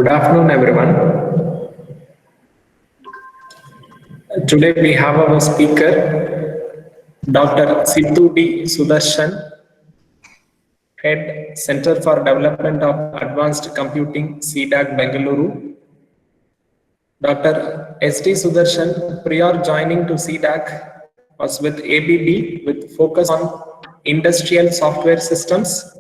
Good afternoon, everyone. Today we have our speaker, Dr. Sidhu D. Sudarshan, Head Center for Development of Advanced Computing, CDAC, Bengaluru. Dr. S.D. Sudarshan, prior joining to CDAC, was with ABB with focus on industrial software systems,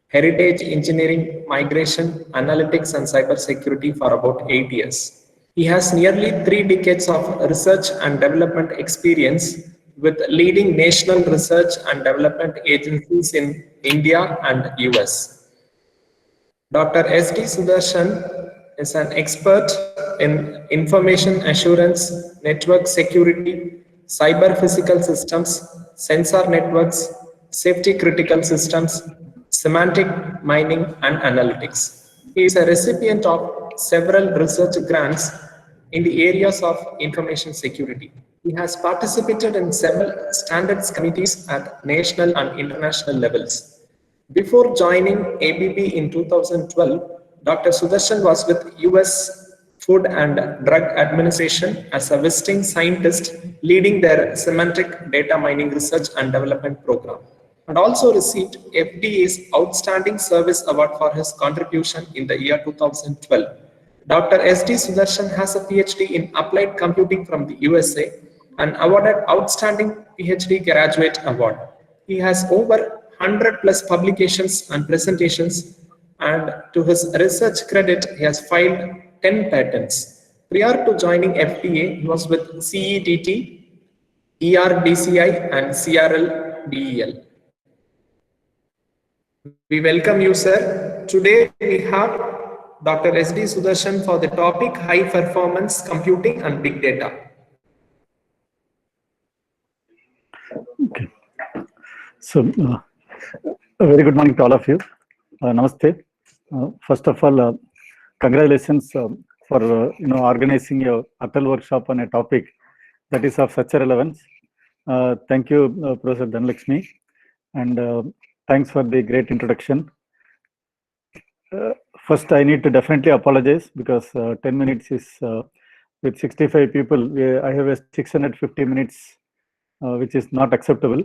heritage engineering, migration, analytics, and cybersecurity for about 8 years. He has nearly 3 decades of research and development experience with leading national research and development agencies in India and US. Dr. S.D. Sudarshan is an expert in information assurance, network security, cyber physical systems, sensor networks, safety critical systems, semantic mining, and analytics. He is a recipient of several research grants in the areas of information security. He has participated in several standards committees at national and international levels. Before joining ABB in 2012, Dr. Sudarshan was with US Food and Drug Administration as a visiting scientist leading their semantic data mining research and development program, and also received FDA's Outstanding Service Award for his contribution in the year 2012. Dr. S.D. Sudarshan has a PhD in Applied Computing from the USA and awarded Outstanding PhD Graduate Award. He has over 100 plus publications and presentations, and to his research credit, he has filed 10 patents. Prior to joining FDA, he was with CETT, ERDCI, and CRL-DEL. We welcome you, sir. Today we have Dr. S.D. Sudarshan for the topic High Performance Computing and Big Data. Okay. So, a very good morning to all of you. Namaste. First of all, congratulations for organizing your ATAL workshop on a topic that is of such a relevance. Thank you, Professor Dhanlakshmi, and thanks for the great introduction. First, I need to definitely apologize because 10 minutes is with 65 people. I have a 650 minutes, which is not acceptable.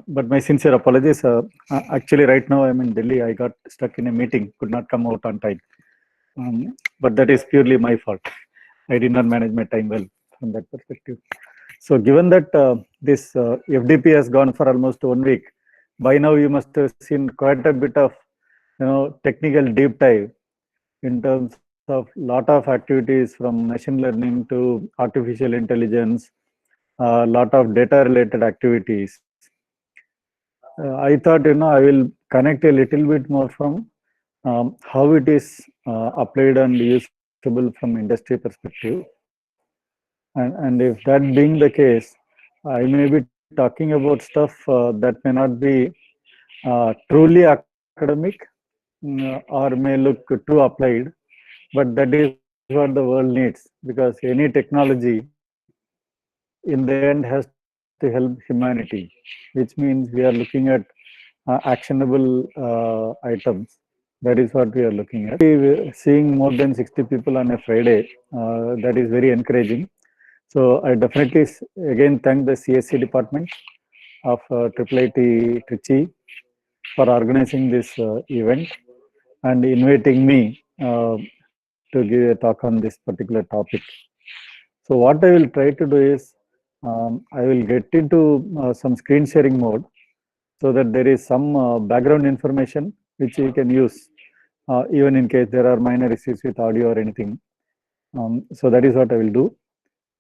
But my sincere apologies. Actually, right now I'm in Delhi. I got stuck in a meeting, could not come out on time. But that is purely my fault. I did not manage my time well from that perspective. So given that this FDP has gone for almost 1 week, by now you must have seen quite a bit of technical deep dive in terms of lot of activities from machine learning to artificial intelligence, a lot of data related activities. I thought I will connect a little bit more from how it is applied and usable from industry perspective. And if that being the case, I may be talking about stuff that may not be truly academic or may look too applied, but that is what the world needs, because any technology in the end has to help humanity, which means we are looking at actionable items. That is what we are looking at. Seeing more than 60 people on a Friday, that is very encouraging. So I definitely again thank the CSC department of IIIT Trichy for organizing this event and inviting me to give a talk on this particular topic. So what I will try to do is I will get into some screen sharing mode so that there is some background information which you can use even in case there are minor issues with audio or anything. So that is what I will do,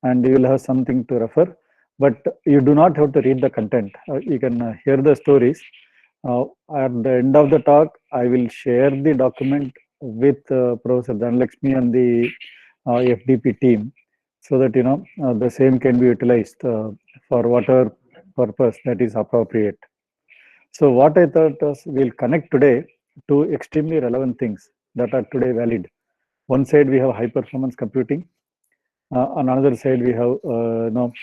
and you will have something to refer, but you do not have to read the content. You can hear the stories. At the end of the talk, I will share the document with Professor Dhanlakshmi and the FDP team, so that the same can be utilized for whatever purpose that is appropriate. So what I thought was we'll connect today to extremely relevant things that are today valid. One side we have high performance computing. On another side we have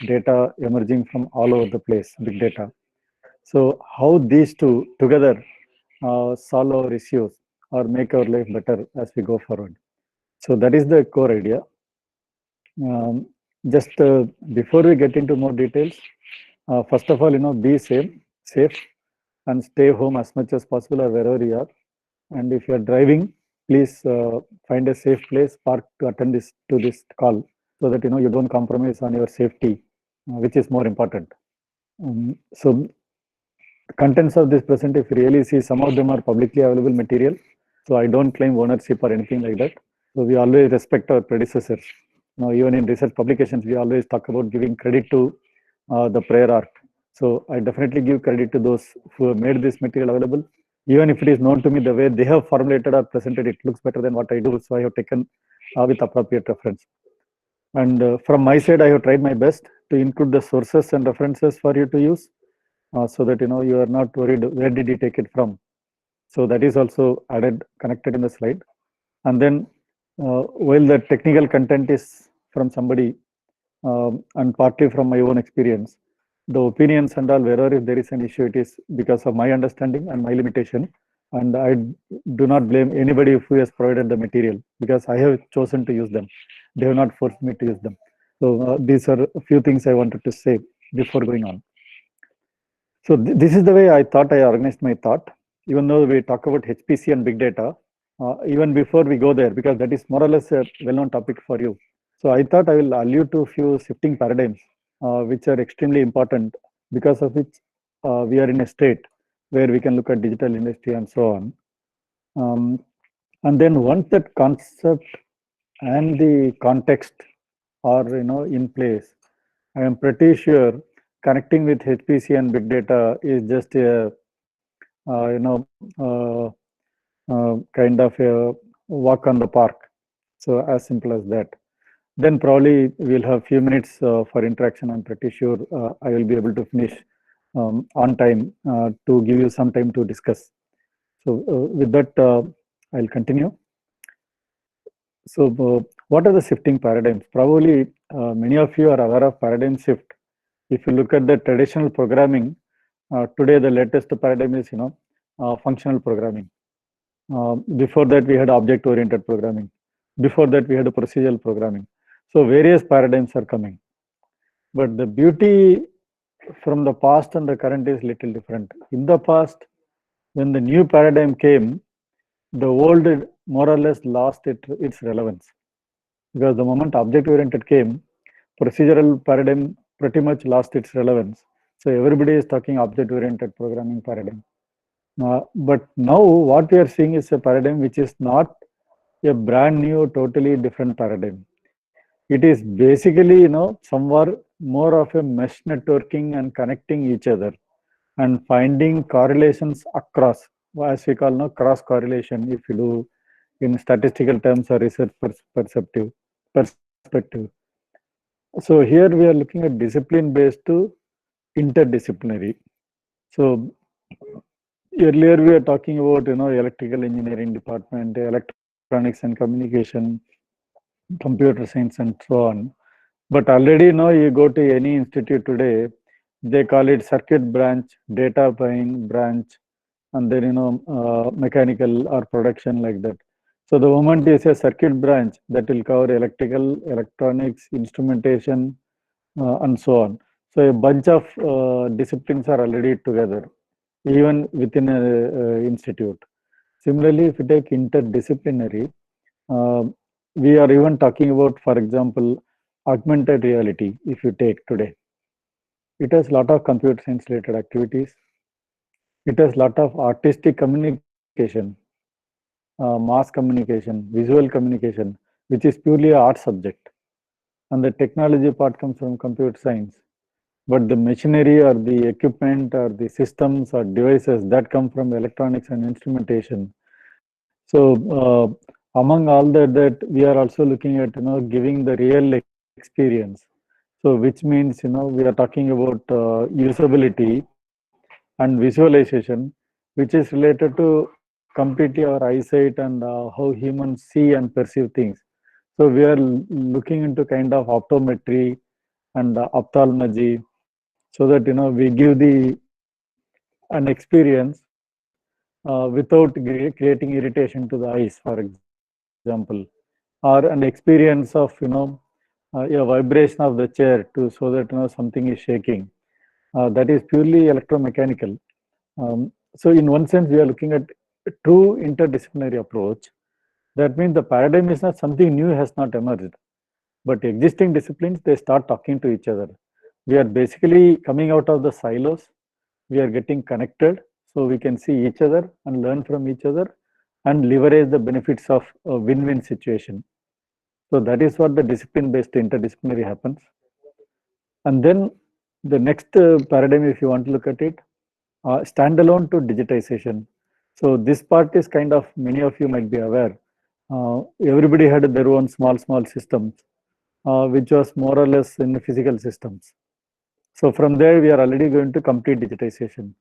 data emerging from all over the place, big data. So how these two together solve our issues or make our life better as we go forward. So that is the core idea. Just before we get into more details, first of all, be safe, and stay home as much as possible or wherever you are. And if you are driving, please find a safe place, park to attend this call, so that you don't compromise on your safety, which is more important. So contents of this present, if you really see, some of them are publicly available material. So I don't claim ownership or anything like that. So we always respect our predecessors. Even in research publications, we always talk about giving credit to the prior art. So I definitely give credit to those who have made this material available. Even if it is known to me, the way they have formulated or presented, it looks better than what I do. So I have taken with appropriate reference. And from my side, I have tried my best to include the sources and references for you to use, so that you are not worried where did you take it from. So that is also added, connected in the slide. And then while the technical content is from somebody, and partly from my own experience, the opinions and all, wherever if there is an issue, it is because of my understanding and my limitation. And I do not blame anybody who has provided the material, because I have chosen to use them. They have not forced me to use them. So these are a few things I wanted to say before going on. So this is the way I thought I organized my thought, even though we talk about HPC and big data, even before we go there, because that is more or less a well-known topic for you. So I thought I will allude to a few shifting paradigms, which are extremely important, because of which we are in a state where we can look at digital industry and so on. And then once that concept and the context are in place, I am pretty sure connecting with HPC and big data is just a kind of a walk on the park. So as simple as that. Then probably we'll have few minutes for interaction. I'm pretty sure I will be able to finish on time to give you some time to discuss. So with that, I'll continue. So what are the shifting paradigms? Probably many of you are aware of paradigm shift. If you look at the traditional programming, today the latest paradigm is functional programming. Before that we had object-oriented programming. Before that we had procedural programming. So various paradigms are coming. But the beauty from the past and the current is little different. In the past, when the new paradigm came, the old more or less lost its relevance. Because the moment object-oriented came, procedural paradigm pretty much lost its relevance. So everybody is talking object-oriented programming paradigm. But now what we are seeing is a paradigm which is not a brand new, totally different paradigm. It is basically, somewhere more of a mesh networking and connecting each other and finding correlations across, as we call cross correlation, if you do in statistical terms or research perspective. So here we are looking at discipline based to interdisciplinary. So earlier we were talking about electrical engineering department, electronics and communication, computer science and so on. But already now you go to any institute today, they call it circuit branch, data branch, and then mechanical or production, like that. So the moment is a circuit branch, that will cover electrical, electronics, instrumentation, and so on. So a bunch of disciplines are already together, even within an institute. Similarly, if you take interdisciplinary, we are even talking about, for example, augmented reality. If you take today, it has a lot of computer science related activities. It has a lot of artistic communication, mass communication, visual communication, which is purely an art subject. And the technology part comes from computer science. But the machinery or the equipment or the systems or devices that come from electronics and instrumentation. So among all that we are also looking at giving the real experience. So which means we are talking about usability and visualization, which is related to completely our eyesight and how humans see and perceive things. So we are looking into kind of optometry and ophthalmology, so that we give an experience without creating irritation to the eyes, for example, or or an experience of, a vibration of the chair to so that, something is shaking. That is purely electromechanical. So in one sense, we are looking at a true interdisciplinary approach. That means the paradigm is not something new has not emerged, but existing disciplines, they start talking to each other. We are basically coming out of the silos. We are getting connected so we can see each other and learn from each other and leverage the benefits of a win-win situation. So that is what the discipline-based interdisciplinary happens. And then the next paradigm, if you want to look at it, standalone to digitization. So this part is kind of, many of you might be aware, everybody had their own small systems, which was more or less in physical systems. So from there, we are already going to complete digitization.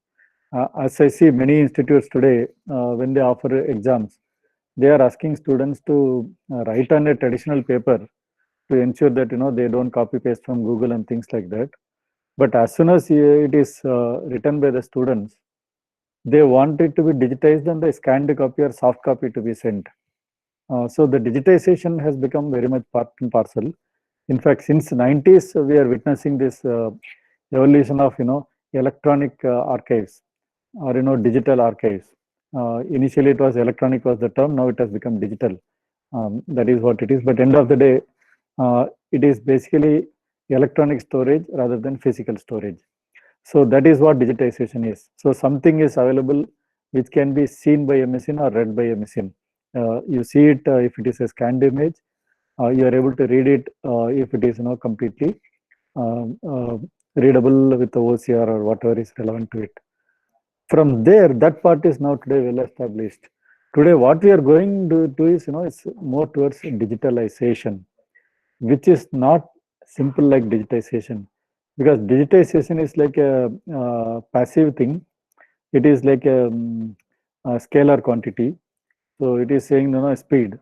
As I see many institutes today, when they offer exams, they are asking students to write on a traditional paper to ensure that they don't copy paste from Google and things like that. But as soon as it is written by the students, they want it to be digitized and the scanned copy or soft copy to be sent. So the digitization has become very much part and parcel. In fact, since 90s, we are witnessing this evolution of electronic archives or digital archives. Initially, it was electronic was the term. Now it has become digital. That is what it is. But end of the day, it is basically electronic storage rather than physical storage. So that is what digitization is. So something is available which can be seen by a machine or read by a machine. You see it if it is a scanned image. You are able to read it if it is completely readable with the OCR or whatever is relevant to it. From there, that part is now today well established. Today, what we are going to do is, it's more towards digitalization, which is not simple like digitization, because digitization is like a passive thing. It is like a scalar quantity. So it is saying, speed.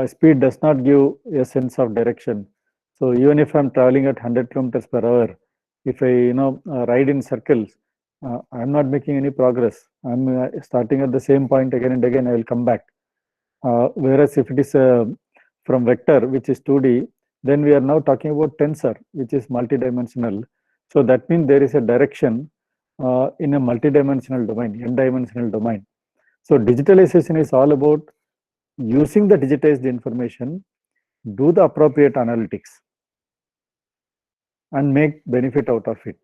Speed does not give a sense of direction. So even if I'm traveling at 100 kilometers per hour, if I ride in circles, I'm not making any progress. I'm starting at the same point again and again. I will come back. Whereas if it is from vector, which is 2D, then we are now talking about tensor, which is multidimensional. So that means there is a direction in a multidimensional domain, n-dimensional domain. So digitalization is all about using the digitized information, do the appropriate analytics, and make benefit out of it.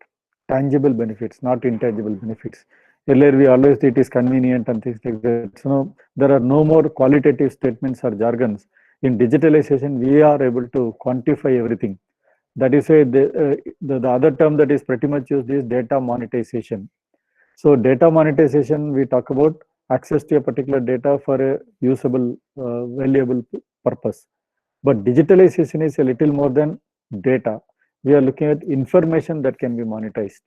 Tangible benefits, not intangible benefits. Earlier, we always it is convenient and things like that. So there are no more qualitative statements or jargons. In digitalization, we are able to quantify everything. That is why the other term that is pretty much used is data monetization. So data monetization, we talk about access to a particular data for a usable, valuable purpose. But digitalization is a little more than data. We are looking at information that can be monetized,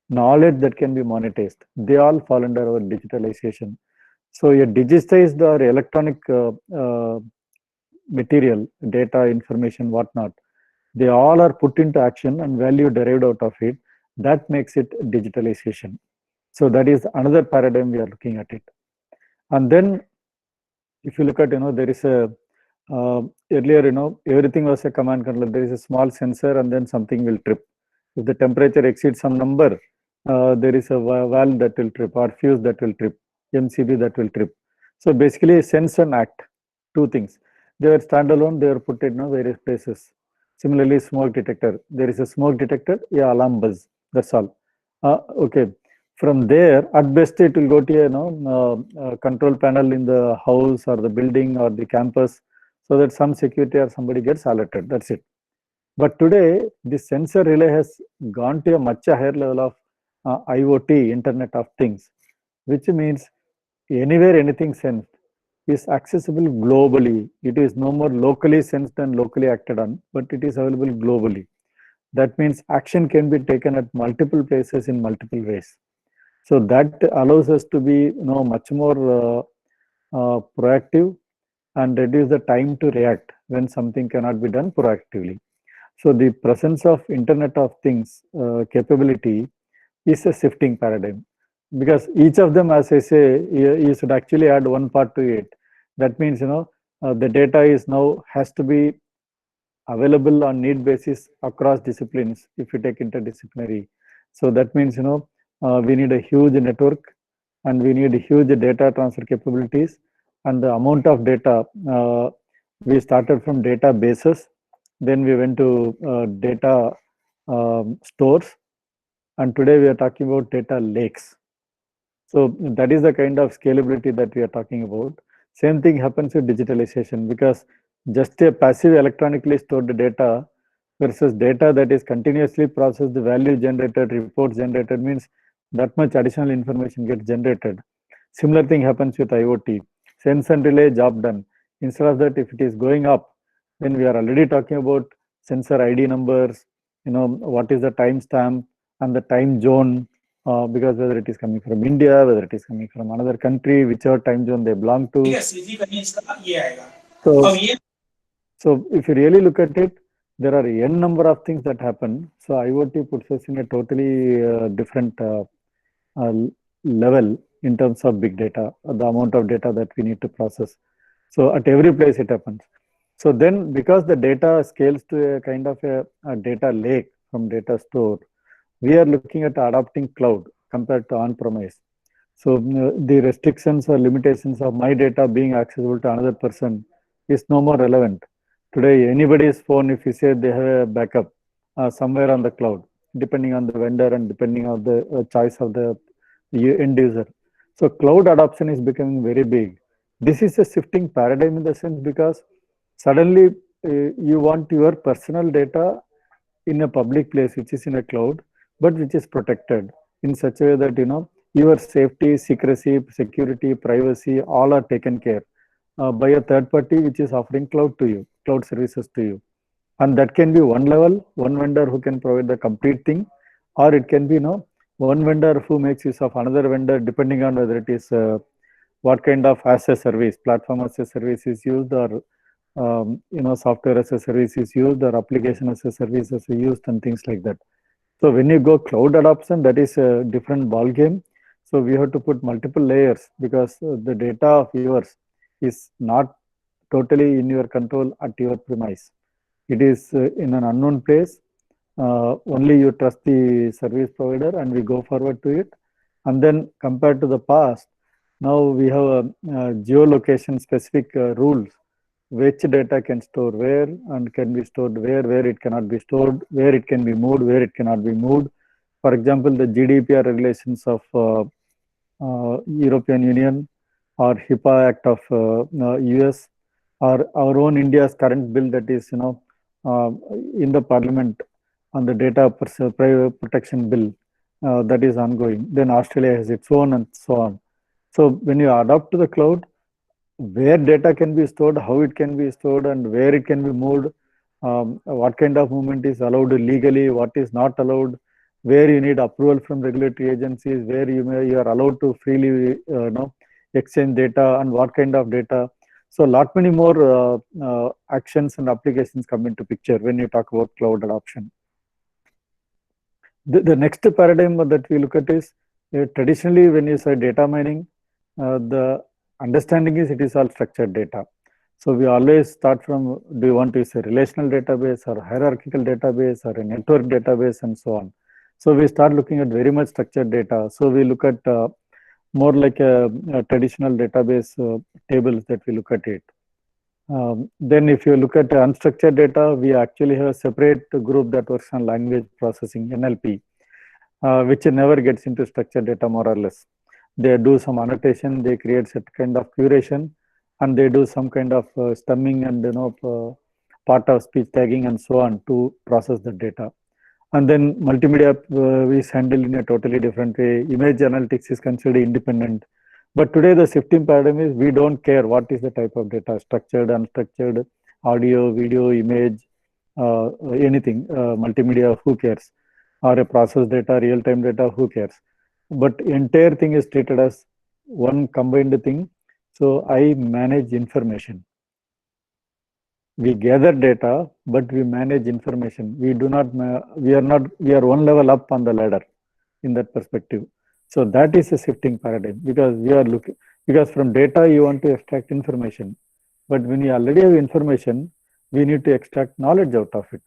knowledge that can be monetized. They all fall under our digitalization. So a digitized or electronic material, data, information, whatnot, they all are put into action and value derived out of it. That makes it digitalization. So that is another paradigm we are looking at it. And then if you look at, there is a, earlier, everything was a command control. There is a small sensor and then something will trip. If the temperature exceeds some number, there is a valve that will trip or fuse that will trip, MCB that will trip. So basically sense and act, two things. They were standalone, they were put in various places. Similarly, smoke detector. There is a smoke detector, yeah, alarm buzz, that's all. Okay. From there, at best, it will go to a control panel in the house or the building or the campus, so that some security or somebody gets alerted. That's it. But today, the sensor relay has gone to a much higher level of IoT, Internet of Things, which means anywhere anything sensed is accessible globally. It is no more locally sensed and locally acted on, but it is available globally. That means action can be taken at multiple places in multiple ways. So that allows us to be much more proactive and reduce the time to react when something cannot be done proactively. So the presence of Internet of Things capability is a shifting paradigm, because each of them, as I say, you should actually add one part to it. That means the data is now has to be available on need basis across disciplines if you take interdisciplinary. So that means, we need a huge network and we need huge data transfer capabilities, and the amount of data, we started from databases, then we went to data stores, and today we are talking about data lakes. So that is the kind of scalability that we are talking about. Same thing happens with digitalization, because just a passive electronically stored data versus data that is continuously processed, value generated, reports generated, means that much additional information gets generated. Similar thing happens with IoT. Sense and relay, job done. Instead of that, if it is going up, then we are already talking about sensor ID numbers, what is the timestamp and the time zone, because whether it is coming from India, whether it is coming from another country, whichever time zone they belong to. So if you really look at it, there are n number of things that happen. So IoT puts us in a totally different uh, level in terms of big data, the amount of data that we need to process. So at every place it happens. So then, because the data scales to a kind of a data lake from data store, we are looking at adopting cloud compared to on-premise. So the restrictions or limitations of my data being accessible to another person is no more relevant. Today, anybody's phone, if you say they have a backup somewhere on the cloud, depending on the vendor and depending on the choice of the end user. So cloud adoption is becoming very big. This is a shifting paradigm in the sense, because suddenly you want your personal data in a public place, which is in a cloud, but which is protected in such a way that your safety, secrecy, security, privacy, all are taken care by a third party which is offering cloud to you, cloud services to you. And that can be one level, one vendor who can provide the complete thing, or it can be one vendor who makes use of another vendor, depending on whether it is what kind of as a service, platform as a service is used, or software as a service is used, or application as a service is used, and things like that. So when you go cloud adoption, that is a different ball game. So we have to put multiple layers, because the data of yours is not totally in your control at your premise. It is in an unknown place. Only you trust the service provider, and we go forward to it. And then compared to the past, now we have a geolocation specific rules, which data can store where and can be stored where it cannot be stored, where it can be moved, where it cannot be moved. For example, the GDPR regulations of European Union, or HIPAA Act of US, or our own India's current bill that is in the parliament on the data protection bill that is ongoing. Then Australia has its own, and so on. So when you adopt to the cloud, where data can be stored, how it can be stored, and where it can be moved, what kind of movement is allowed legally, what is not allowed, where you need approval from regulatory agencies, where you are allowed to freely exchange data, and what kind of data. So lot many more actions and applications come into picture when you talk about cloud adoption. The next paradigm that we look at is traditionally when you say data mining, the understanding is it is all structured data. So we always start from, do you want to use a relational database or hierarchical database or a network database, and so on. So we start looking at very much structured data. So we look at more like a traditional database tables that we look at it. Then if you look at unstructured data, we actually have a separate group that works on language processing, NLP, which never gets into structured data more or less. They do some annotation, they create some kind of curation, and they do some kind of stemming and part of speech tagging and so on to process the data. And then multimedia is handled in a totally different way. Image analytics is considered independent. But today the shifting paradigm is we don't care what is the type of data, structured, unstructured, audio, video, image, anything, multimedia, who cares? Or a process data, real-time data, who cares? But entire thing is treated as one combined thing. So I manage information. We gather data, but we manage information. We do not, we are one level up on the ladder in that perspective. So that is a shifting paradigm, because we are looking, because from data you want to extract information. But when you already have information, we need to extract knowledge out of it.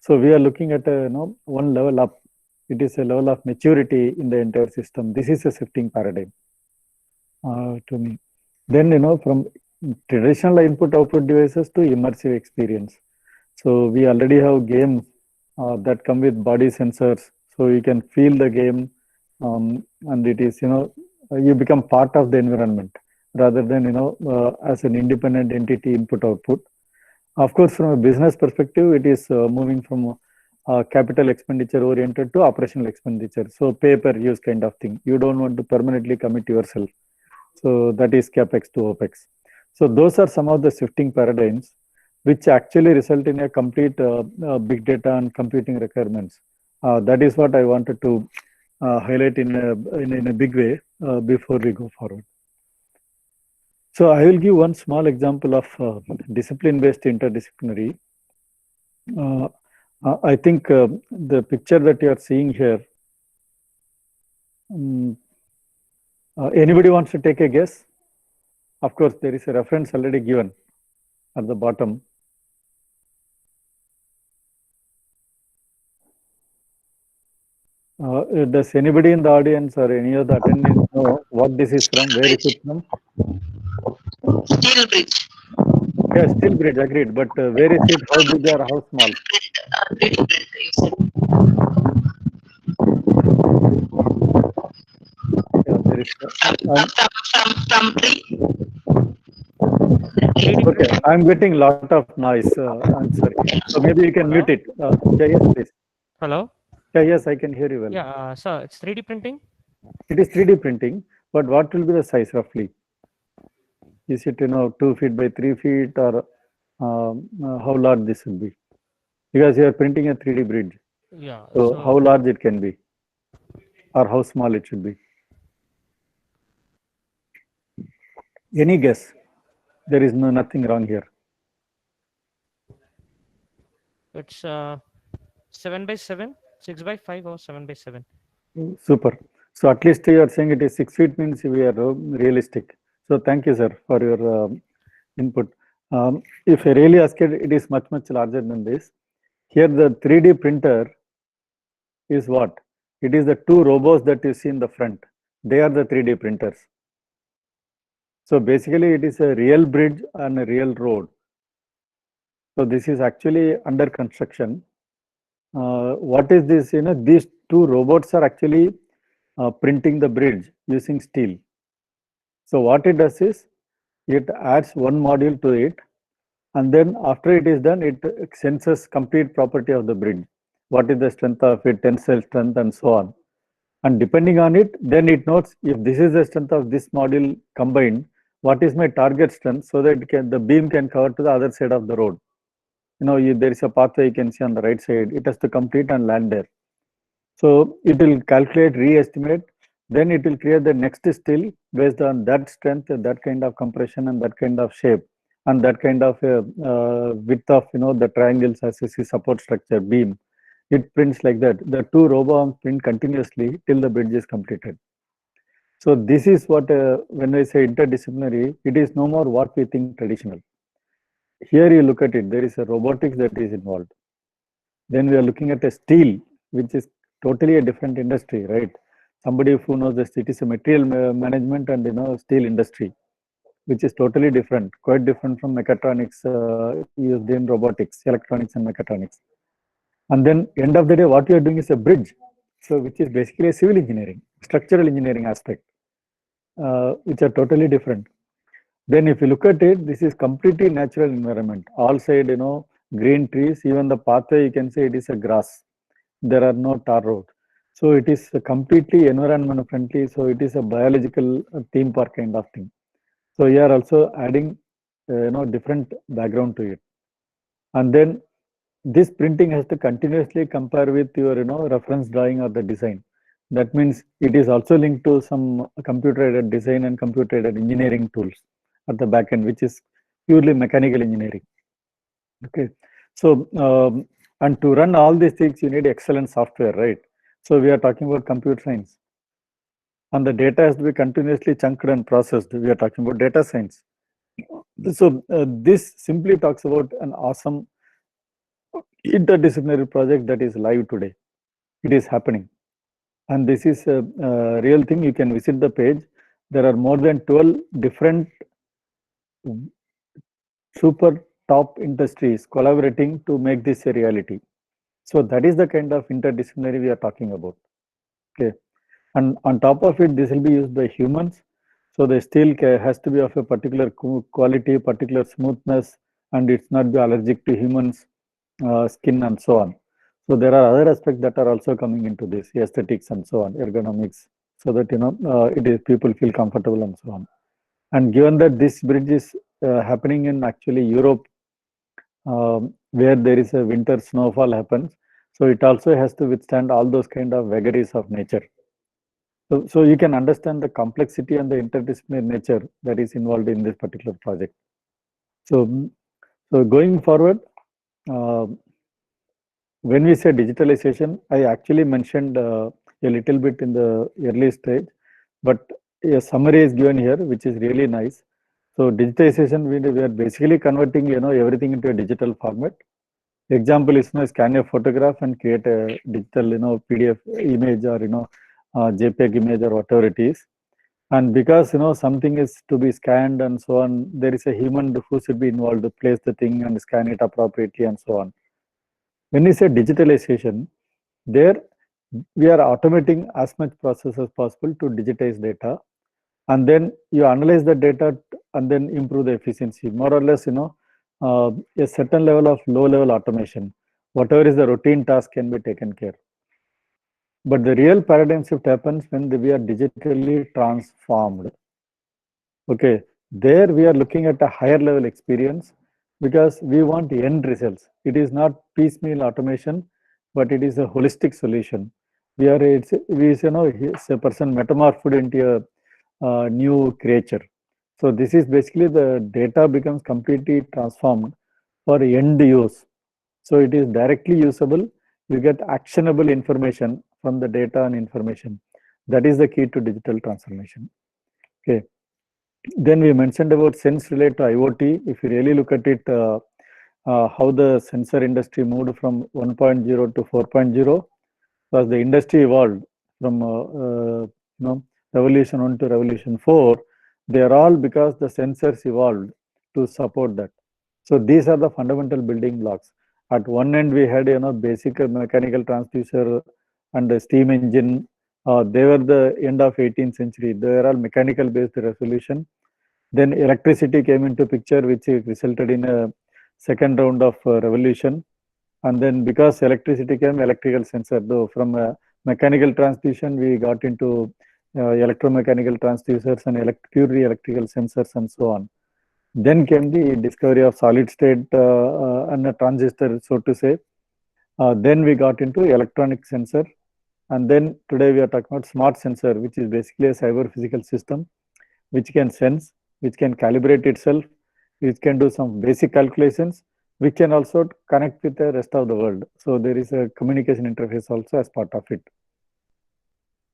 So we are looking at a one level up. It is a level of maturity in the entire system. This is a shifting paradigm to me. Then from traditional input-output devices to immersive experience. So we already have games that come with body sensors, so you can feel the game, and it is you become part of the environment rather than as an independent entity input-output. Of course, from a business perspective, it is moving from capital expenditure oriented to operational expenditure. So pay per use kind of thing. You don't want to permanently commit yourself. So that is capex to opex. So those are some of the shifting paradigms which actually result in a complete big data and computing requirements. That is what I wanted to highlight in a big way before we go forward. So I will give one small example of discipline-based interdisciplinary. I think the picture that you are seeing here, anybody wants to take a guess? Of course, there is a reference already given at the bottom. Does anybody in the audience or any of the attendees know what this is from? Where is it from? Steel bridge. Yeah, steel bridge, agreed. But where is it? How big or how small? Yeah, there is. From Okay, I'm getting a lot of noise. I'm sorry. So maybe you can mute it. Yeah, yes, please. Hello? Yeah, yes, I can hear you well. Yeah, sir, it's 3D printing? It is 3D printing, but what will be the size roughly? Is it 2 feet by 3 feet, or how large this will be? Because you are printing a 3D bridge. Yeah. So how large it can be, or how small it should be? Any guess? There is nothing wrong here. It's 7 by 7, 6 by 5, or 7 by 7. Super. So at least you are saying it is 6 feet means we are realistic. So thank you, sir, for your input. If I really ask it, it is much larger than this. Here the 3D printer is what? It is the two robots that you see in the front. They are the 3D printers. So basically it is a real bridge and a real road. So this is actually under construction. What is this? These two robots are actually printing the bridge using steel. So what it does is it adds one module to it, and then after it is done, it senses complete property of the bridge. What is the strength of it, tensile strength, and so on. And depending on it, then it knows if this is the strength of this module combined, what is my target strength, so that the beam can cover to the other side of the road. There is a pathway you can see on the right side. It has to complete and land there. So it will calculate, re-estimate, then it will create the next steel based on that strength, that kind of compression, and that kind of shape, and that kind of width of the triangles as you see support structure beam. It prints like that. The two robots print continuously till the bridge is completed. So this is what when I say interdisciplinary, it is no more what we think traditional. Here you look at it, there is a robotics that is involved. Then we are looking at a steel, which is totally a different industry, right? Somebody who knows this, it is a material management and steel industry, which is totally different, quite different from mechatronics used in robotics, electronics and mechatronics. And then end of the day, what we are doing is a bridge, so which is basically a civil engineering, structural engineering aspect, which are totally different. Then if you look at it, this is completely natural environment. All side, green trees, even the pathway, you can say it is a grass. There are no tar road. So it is completely environment friendly. So it is a biological theme park kind of thing. So you are also adding, different background to it. And then this printing has to continuously compare with your, reference drawing or the design. That means it is also linked to some computer-aided design and computer-aided engineering tools at the back end, which is purely mechanical engineering. Okay, so and to run all these things, you need excellent software, right? So we are talking about computer science, and the data has to be continuously chunked and processed. We are talking about data science. So this simply talks about an awesome interdisciplinary project that is live today. It is happening. And this is a real thing. You can visit the page. There are more than 12 different super top industries collaborating to make this a reality. So that is the kind of interdisciplinary we are talking about. Okay. And on top of it, this will be used by humans. So the steel has to be of a particular quality, particular smoothness, and it's not be allergic to humans' skin and so on. So there are other aspects that are also coming into this, aesthetics and so on, ergonomics, so that it is people feel comfortable and so on. And given that this bridge is happening in actually Europe, where there is a winter snowfall happens, so it also has to withstand all those kind of vagaries of nature. So you can understand the complexity and the interdisciplinary nature that is involved in this particular project. So going forward, when we say digitalization, I actually mentioned a little bit in the early stage, but a summary is given here, which is really nice. So digitization, we are basically converting everything into a digital format. Example is scan a photograph and create a digital PDF image or JPEG image or whatever it is. And because something is to be scanned and so on, there is a human who should be involved to place the thing and scan it appropriately and so on. When we say digitalization, there we are automating as much process as possible to digitize data, and then you analyze the data and then improve the efficiency. More or less, a certain level of low-level automation. Whatever is the routine task can be taken care. But the real paradigm shift happens when we are digitally transformed. Okay, there we are looking at a higher level experience because we want end results. It is not piecemeal automation, but it is a holistic solution. It's a person metamorphed into a new creature. So this is basically the data becomes completely transformed for end use. So it is directly usable. You get actionable information from the data and information. That is the key to digital transformation. Okay. Then we mentioned about sense related to IoT. If you really look at it, how the sensor industry moved from 1.0 to 4.0, because the industry evolved from revolution 1 to revolution 4. They are all because the sensors evolved to support that. So these are the fundamental building blocks. At one end, we had basic mechanical transducer and the steam engine. They were the end of 18th century. They were all mechanical based resolution. Then electricity came into picture, which resulted in a second round of revolution. And then because electricity came, electrical sensor. Though from mechanical transduction, we got into electromechanical transducers and purely electrical sensors and so on. Then came the discovery of solid state and a transistor, so to say. Then we got into electronic sensor. And then today we are talking about smart sensor, which is basically a cyber physical system, which can sense, which can calibrate itself, which can do some basic calculations, which can also connect with the rest of the world. So there is a communication interface also as part of it.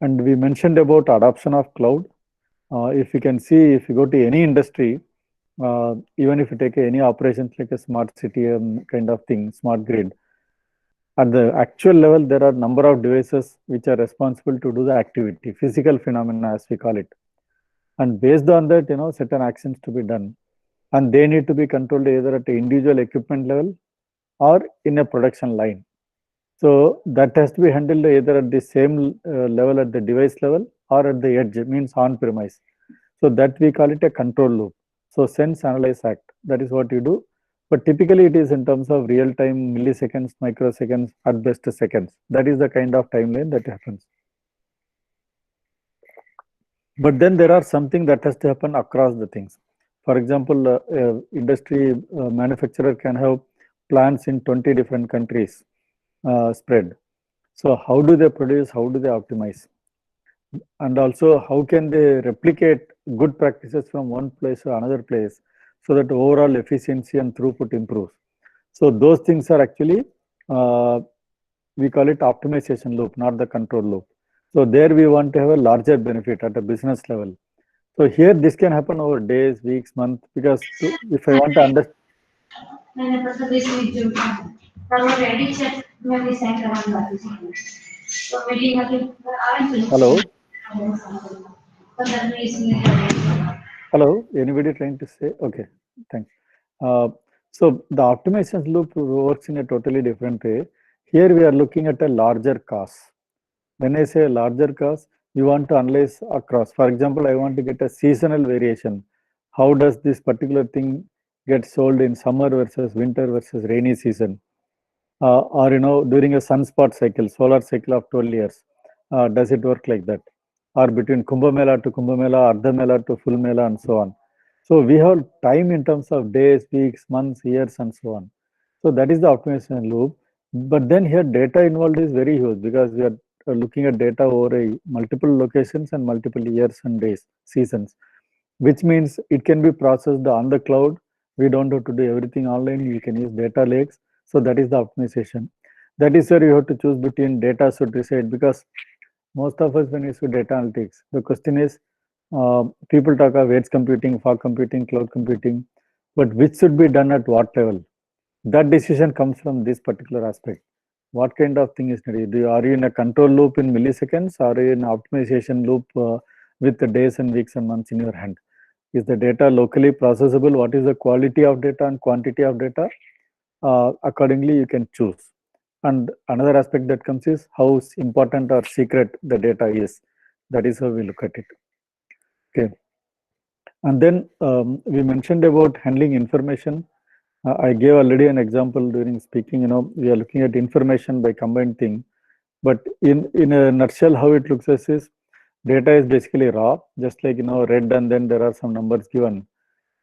And we mentioned about adoption of cloud. If you can see, if you go to any industry, even if you take any operations like a smart city kind of thing, smart grid, at the actual level, there are number of devices which are responsible to do the activity, physical phenomena as we call it. And based on that, certain actions to be done. And they need to be controlled either at the individual equipment level or in a production line. So that has to be handled either at the same level at the device level or at the edge, means on premise. So that we call it a control loop. So sense, analyze, act. That is what you do. But typically it is in terms of real time, milliseconds, microseconds, at best seconds. That is the kind of timeline that happens. But then there are something that has to happen across the things. For example, industry manufacturer can have plants in 20 different countries spread. So how do they produce? How do they optimize? And also how can they replicate good practices from one place to another place so that overall efficiency and throughput improves? So those things are actually, we call it optimization loop, not the control loop. So there we want to have a larger benefit at a business level. So here this can happen over days, weeks, months, because if I want to understand. Hello? Hello? Anybody trying to say? Okay, thanks. So the optimization loop works in a totally different way. Here we are looking at a larger cause. When I say larger cause, you want to analyze across. For example, I want to get a seasonal variation. How does this particular thing get sold in summer versus winter versus rainy season? Or during a sunspot cycle, solar cycle of 12 years, does it work like that? Or between Kumbh Mela to Kumbh Mela, Ardha Mela to full Mela, and so on. So we have time in terms of days, weeks, months, years, and so on. So that is the optimization loop. But then here data involved is very huge, because we are looking at data over multiple locations and multiple years and days, seasons, which means it can be processed on the cloud. We don't have to do everything online. We can use data lakes. So that is the optimization. That is where you have to choose between data, so to say, because most of us, when we do data analytics, the question is, people talk of edge computing, fog computing, cloud computing, but which should be done at what level? That decision comes from this particular aspect. What kind of thing is needed? Are you in a control loop in milliseconds, or are you in an optimization loop with the days and weeks and months in your hand? Is the data locally processable? What is the quality of data and quantity of data? Accordingly, you can choose. And another aspect that comes is how important or secret the data is. That is how we look at it. Okay. And then we mentioned about handling information. I gave already an example during speaking. We are looking at information by combined thing. But in a nutshell, how it looks is data is basically raw, just like red, and then there are some numbers given.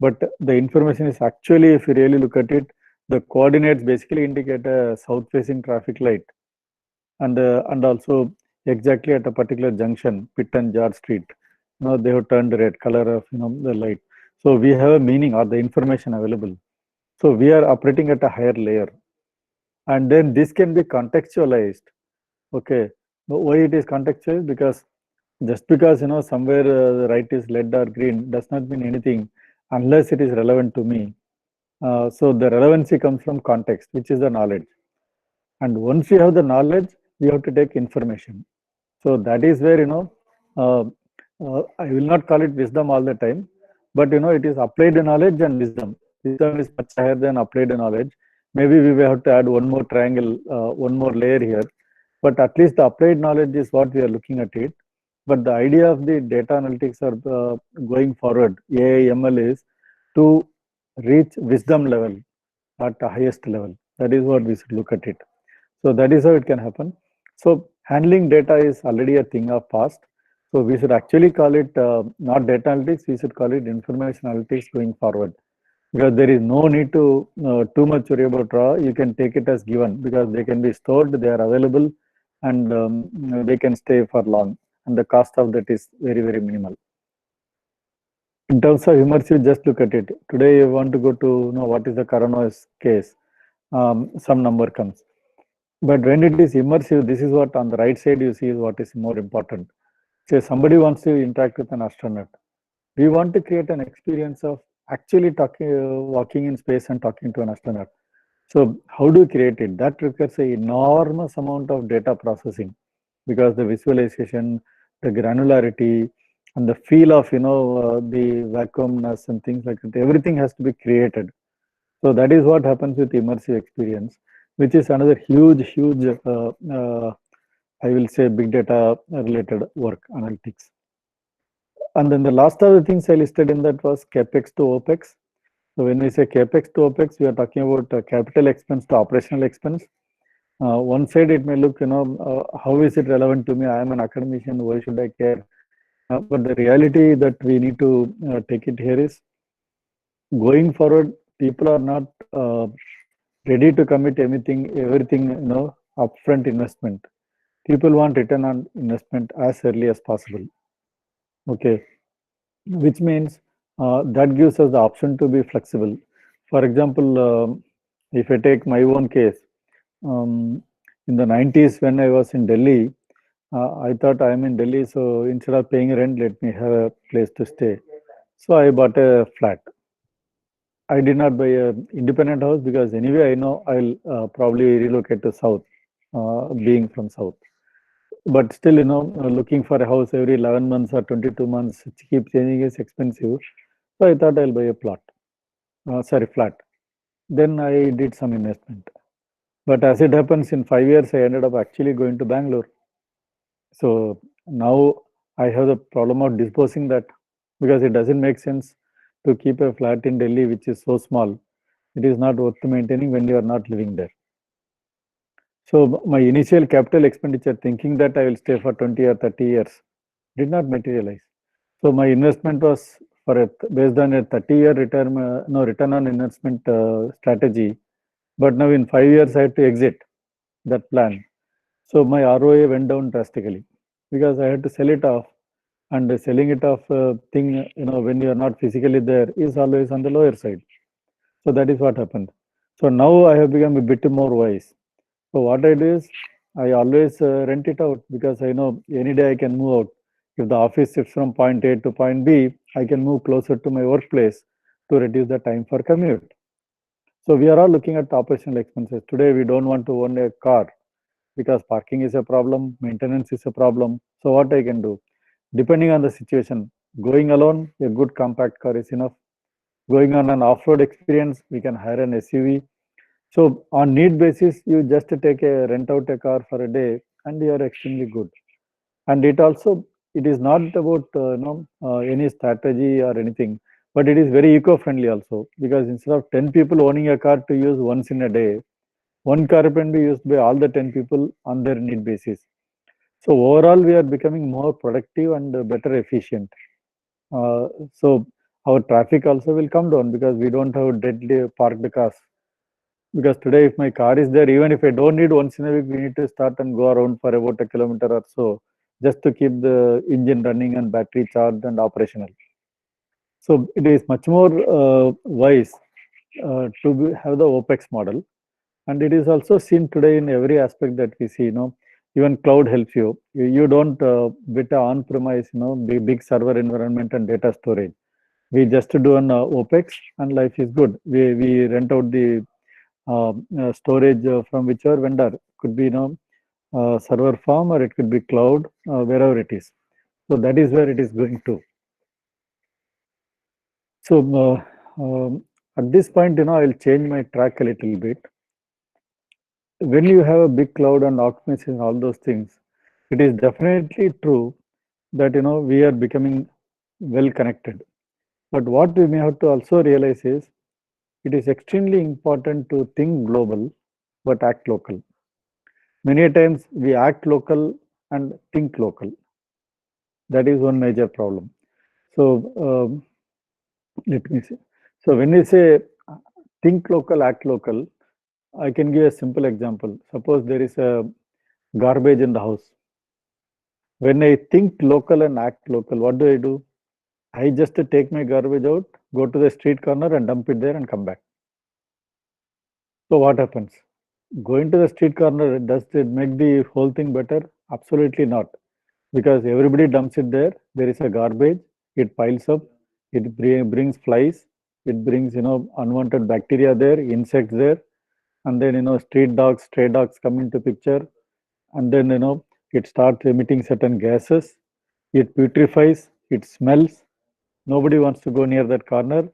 But the information is actually, if you really look at it, the coordinates basically indicate a south-facing traffic light, and also exactly at a particular junction, Pitt and George Street, they have turned red color of the light. So we have a meaning or the information available. So we are operating at a higher layer, and then this can be contextualized. Okay, why it is contextualized? Because just because somewhere the right is red or green does not mean anything unless it is relevant to me. So the relevancy comes from context, which is the knowledge. And once you have the knowledge, you have to take information. So that is where I will not call it wisdom all the time, but it is applied knowledge and wisdom. Wisdom is much higher than applied knowledge. Maybe we will have to add one more triangle, one more layer here, but at least the applied knowledge is what we are looking at it. But the idea of the data analytics are going forward, AI, ML, is to reach wisdom level at the highest level. That is what we should look at it. So that is how it can happen. So handling data is already a thing of past. So we should actually call it not data analytics, we should call it information analytics going forward. Because there is no need to too much worry about raw. You can take it as given, because they can be stored, they are available, and they can stay for long. And the cost of that is very, very minimal. In terms of immersive, just look at it. Today you want to go to know what is the coronavirus case. Some number comes. But when it is immersive, this is what on the right side you see is what is more important. Say somebody wants to interact with an astronaut. We want to create an experience of actually walking in space and talking to an astronaut. So how do you create it? That requires an enormous amount of data processing, because the visualization, the granularity, and the feel of the vacuumness and things like that, everything has to be created. So that is what happens with immersive experience, which is another huge I will say big data related work, analytics. And then the last of the things I listed in that was capex to opex. So when we say capex to opex, we are talking about capital expense to operational expense. One side it may look, how is it relevant to me? I am an academician, why should I care? But the reality that we need to take it here is, going forward, people are not ready to commit everything, upfront investment. People want return on investment as early as possible. Okay, which means that gives us the option to be flexible. For example, if I take my own case, in the 90s when I was in Delhi, I thought I'm in Delhi, so instead of paying rent, let me have a place to stay. So I bought a flat. I did not buy a independent house because anyway I know I'll probably relocate to south, being from south. But still, looking for a house every 11 months or 22 months, it keep changing is expensive. So I thought I'll buy a plot, sorry, flat. Then I did some investment. But as it happens, in 5 years, I ended up actually going to Bangalore. So now I have the problem of disposing that because it doesn't make sense to keep a flat in Delhi, which is so small. It is not worth maintaining when you are not living there. So my initial capital expenditure, thinking that I will stay for 20 or 30 years, did not materialize. So my investment was based on a 30-year return on investment strategy. But now in 5 years, I had to exit that plan. So my ROA went down drastically because I had to sell it off. And selling it off thing, when you are not physically there, is always on the lower side. So that is what happened. So now I have become a bit more wise. So what I do is I always rent it out because I know any day I can move out. If the office shifts from point A to point B, I can move closer to my workplace to reduce the time for commute. So we are all looking at operational expenses. Today we don't want to own a car because parking is a problem, maintenance is a problem. So what I can do? Depending on the situation, going alone, a good compact car is enough. Going on an off-road experience, we can hire an SUV. So on need basis, you just rent out a car for a day and you are extremely good. And it is not about any strategy or anything, but it is very eco-friendly also because instead of 10 people owning a car to use once in a day, one car can be used by all the 10 people on their need basis. So overall, we are becoming more productive and better efficient. So our traffic also will come down because we don't have deadly parked cars. Because today, if my car is there, even if I don't need once in a week, we need to start and go around for about a kilometer or so, just to keep the engine running and battery charged and operational. So it is much more wise have the OPEX model. And it is also seen today in every aspect that we see, even cloud helps you. You don't bit on-premise, big server environment and data storage. We just do an OPEX and life is good. We rent out the storage from whichever vendor. Could be, server farm or it could be cloud, wherever it is. So that is where it is going to. So at this point, I'll change my track a little bit. When you have a big cloud and optimization, all those things, it is definitely true that we are becoming well connected. But what we may have to also realize is it is extremely important to think global but act local. Many times we act local and think local. That is one major problem. So let me see. So when we say think local, act local, I can give a simple example. Suppose there is a garbage in the house. When I think local and act local, what do? I just take my garbage out, go to the street corner and dump it there and come back. So what happens? Going to the street corner, does it make the whole thing better? Absolutely not. Because everybody dumps it there. There is a garbage, it piles up, it brings flies, it brings, unwanted bacteria there, insects there. And then, street dogs, stray dogs come into picture. And then, it starts emitting certain gases. It putrefies, it smells. Nobody wants to go near that corner.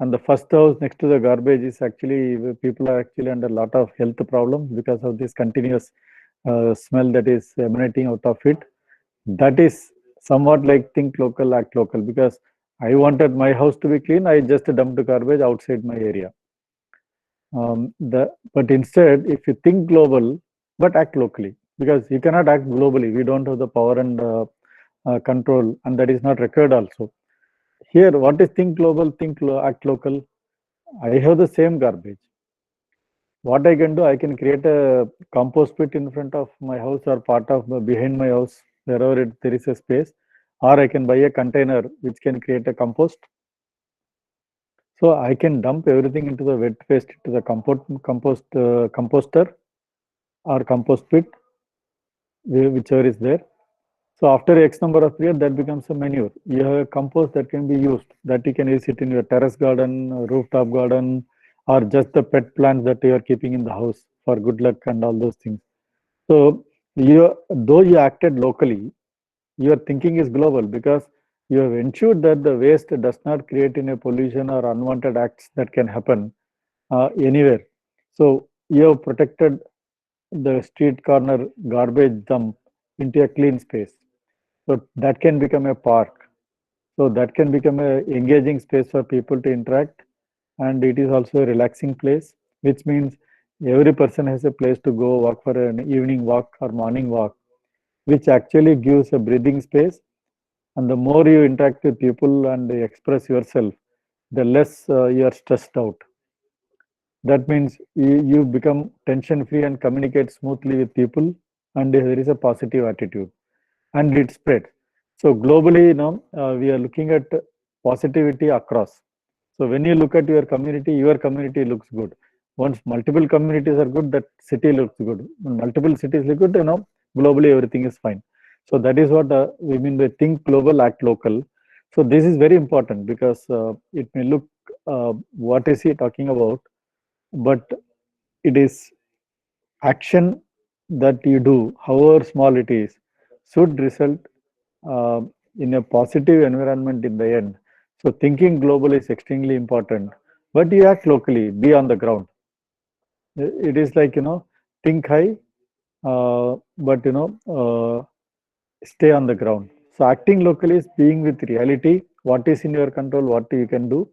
And the first house next to the garbage is actually, people are actually under a lot of health problems because of this continuous smell that is emanating out of it. That is somewhat like think local, act local, because I wanted my house to be clean. I just dumped garbage outside my area. But instead, if you think global, but act locally, because you cannot act globally. We don't have the power and control, and that is not required also. Here, what is think global, act local? I have the same garbage. What I can do, I can create a compost pit in front of my house or part of behind my house, wherever there is a space, or I can buy a container which can create a compost. So I can dump everything into the wet waste into the composter or compost pit, whichever is there. So after X number of years, that becomes a manure. You have a compost that can be used, that you can use it in your terrace garden, rooftop garden, or just the pet plants that you are keeping in the house for good luck and all those things. So though you acted locally, your thinking is global because you have ensured that the waste does not create any pollution or unwanted acts that can happen anywhere. So you have protected the street corner garbage dump into a clean space. So that can become a park. So that can become a engaging space for people to interact, and it is also a relaxing place, which means every person has a place to go walk for an evening walk or morning walk, which actually gives a breathing space. And the more you interact with people and express yourself, the less you are stressed out. That means you become tension free and communicate smoothly with people, and there is a positive attitude, and it spreads. So globally, we are looking at positivity across. So when you look at your community looks good. Once multiple communities are good, that city looks good. When multiple cities look good, globally everything is fine. So that is what we mean by think global, act local. So this is very important because it may look what is he talking about, but it is action that you do, however small it is, should result uh, in a positive environment in the end. So thinking global is extremely important, but you act locally, be on the ground. It is like, think high, but, stay on the ground. So acting locally is being with reality, what is in your control, what you can do,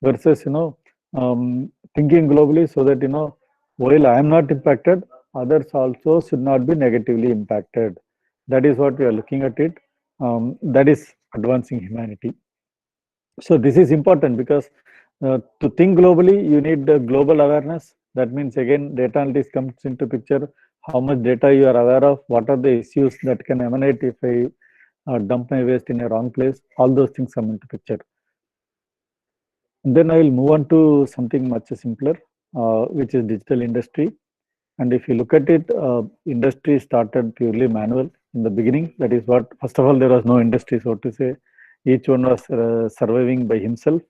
versus, thinking globally so that, while I am not impacted, others also should not be negatively impacted. That is what we are looking at it. That is advancing humanity. So this is important because to think globally, you need the global awareness. That means again, data analytics comes into picture. How much data you are aware of? What are the issues that can emanate if I dump my waste in a wrong place? All those things come into picture. And then I will move on to something much simpler, which is digital industry. And if you look at it, industry started purely manual in the beginning. That is what, first of all, there was no industry, so to say. Each one was surviving by himself.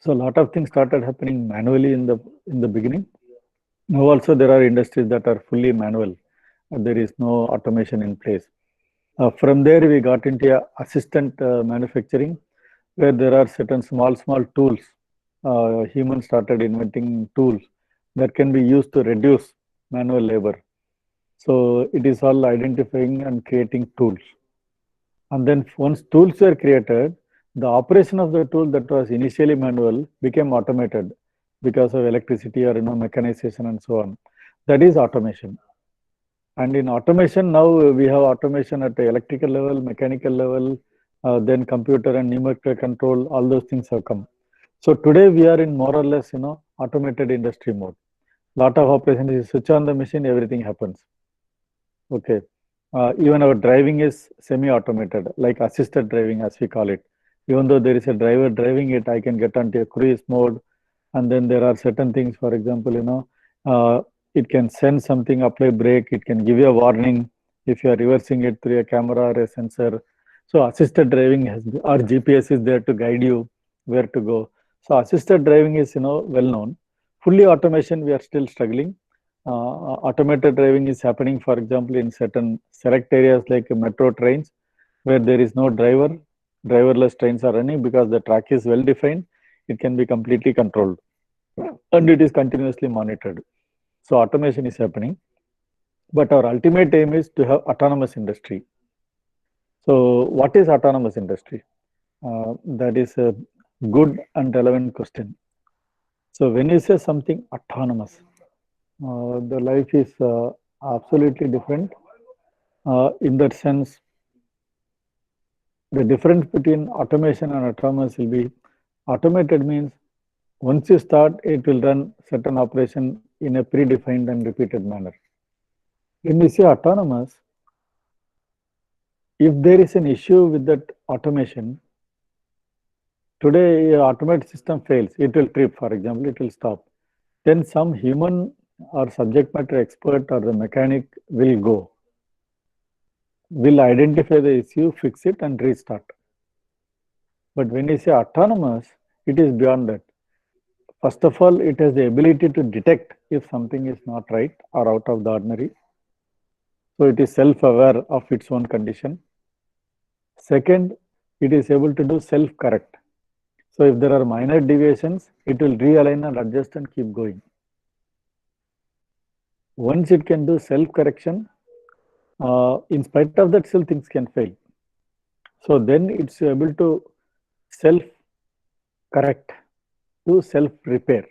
So a lot of things started happening manually in the beginning. Now also there are industries that are fully manual. There is no automation in place. From there we got into assistant manufacturing, where there are certain small tools. Humans started inventing tools that can be used to reduce manual labor. So it is all identifying and creating tools. And then once tools were created, the operation of the tool that was initially manual became automated because of electricity or mechanization and so on. That is automation. And in automation now we have automation at the electrical level, mechanical level, then computer and numerical control. All those things have come. So today we are in more or less automated industry mode. Lot of operations, you switch on the machine, everything happens. Okay. Even our driving is semi-automated, like assisted driving as we call it. Even though there is a driver driving it, I can get onto a cruise mode. And then there are certain things, for example, it can send something, apply brake, it can give you a warning if you are reversing it through a camera or a sensor. So assisted driving has, or GPS is there to guide you where to go. So assisted driving is, well known. Fully automation, we are still struggling. Automated driving is happening, for example, in certain select areas like metro trains, where there is no driver. Driverless trains are running because the track is well defined. It can be completely controlled, and it is continuously monitored. So automation is happening, but our ultimate aim is to have autonomous industry. So what is autonomous industry? That is a good and relevant question. So when you say something autonomous, the life is absolutely different. In that sense, the difference between automation and autonomous will be, automated means once you start, it will run certain operation in a predefined and repeated manner. When we say autonomous, if there is an issue with that automation, today automated system fails, it will trip, for example, it will stop. Then some human our subject matter expert or the mechanic will go, will identify the issue, fix it, and restart. But when you say autonomous, it is beyond that. First of all, it has the ability to detect if something is not right or out of the ordinary. So it is self-aware of its own condition. Second, it is able to do self-correct. So if there are minor deviations, it will realign and adjust and keep going. Once it can do self-correction, in spite of that, still things can fail. So then it's able to self-correct, to self-repair.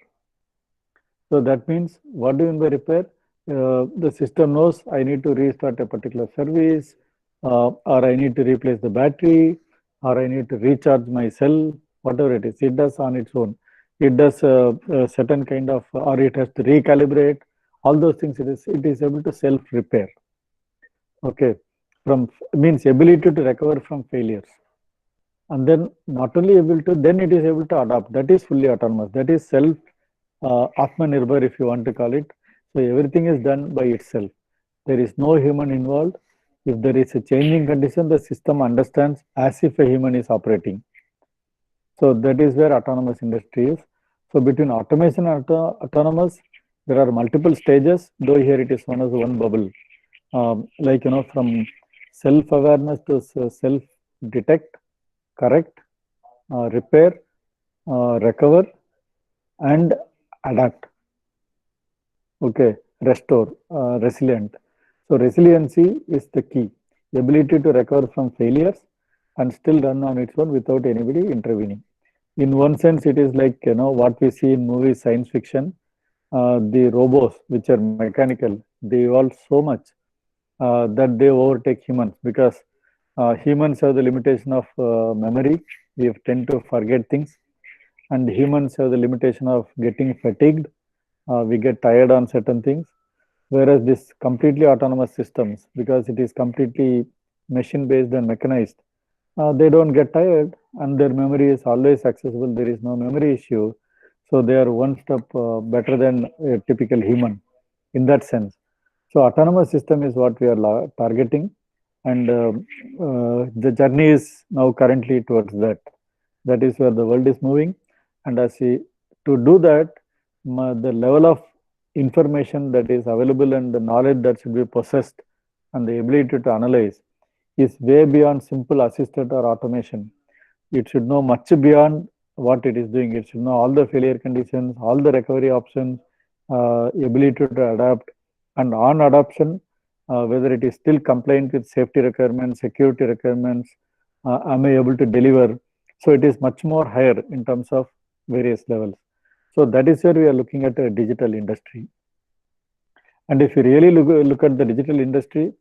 So that means, what do you mean by repair? The system knows I need to restart a particular service, or I need to replace the battery, or I need to recharge my cell, whatever it is. It does on its own. It does a certain kind of, or it has to recalibrate. All those things it is able to self-repair. Okay, means ability to recover from failures. And then not only able to, then it is able to adapt. That is fully autonomous. That is self Atmanirbhar, if you want to call it. So everything is done by itself. There is no human involved. If there is a changing condition, the system understands as if a human is operating. So that is where autonomous industry is. So between automation and autonomous, there are multiple stages, though here it is known as one bubble. Like, from self-awareness to self-detect, correct, repair, recover, and adapt. Okay, restore, resilient. So resiliency is the key. The ability to recover from failures and still run on its own without anybody intervening. In one sense, it is like, what we see in movies, science fiction. The robots, which are mechanical, they evolve so much that they overtake humans, because humans have the limitation of memory. We tend to forget things, and humans have the limitation of getting fatigued. We get tired on certain things, whereas this completely autonomous systems, because it is completely machine based and mechanized, they don't get tired, and their memory is always accessible. There is no memory issue. So they are one step better than a typical human in that sense. So autonomous system is what we are targeting, and the journey is now currently towards that. That is where the world is moving, and to do that, the level of information that is available and the knowledge that should be possessed and the ability to analyze is way beyond simple assisted or automation. It should know much beyond what it is doing. It should know all the failure conditions, all the recovery options, ability to adapt, and on adoption, whether it is still compliant with safety requirements, security requirements, am I able to deliver? So it is much more higher in terms of various levels. So that is where we are looking at a digital industry. And if you really look at the digital industry,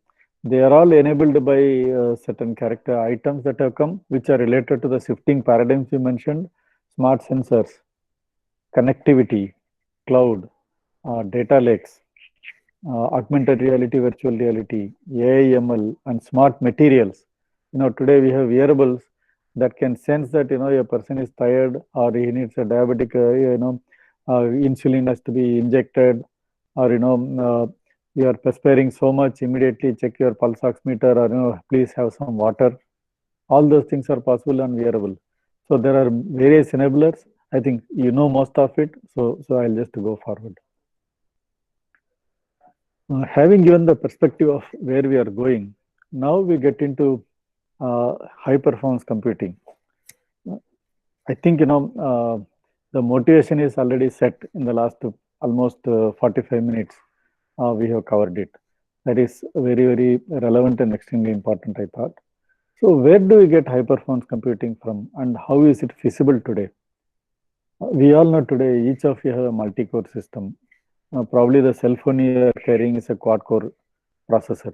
they are all enabled by certain character items that have come, which are related to the shifting paradigms you mentioned: smart sensors, connectivity, cloud, data lakes, augmented reality, virtual reality, AI, ML, and smart materials. Today we have wearables that can sense that a person is tired, or he needs a diabetic, insulin has to be injected, or you are perspiring so much, immediately check your pulse oximeter, or please have some water. All those things are possible and wearable. So there are various enablers. I think most of it, so I'll just go forward. Having given the perspective of where we are going, now we get into high performance computing. I think the motivation is already set in the last almost 45 minutes. We have covered it. That is very, very relevant and extremely important, I thought. So where do we get high performance computing from, and how is it feasible today? We all know today each of you have a multi-core system. Probably the cell phone you are carrying is a quad-core processor.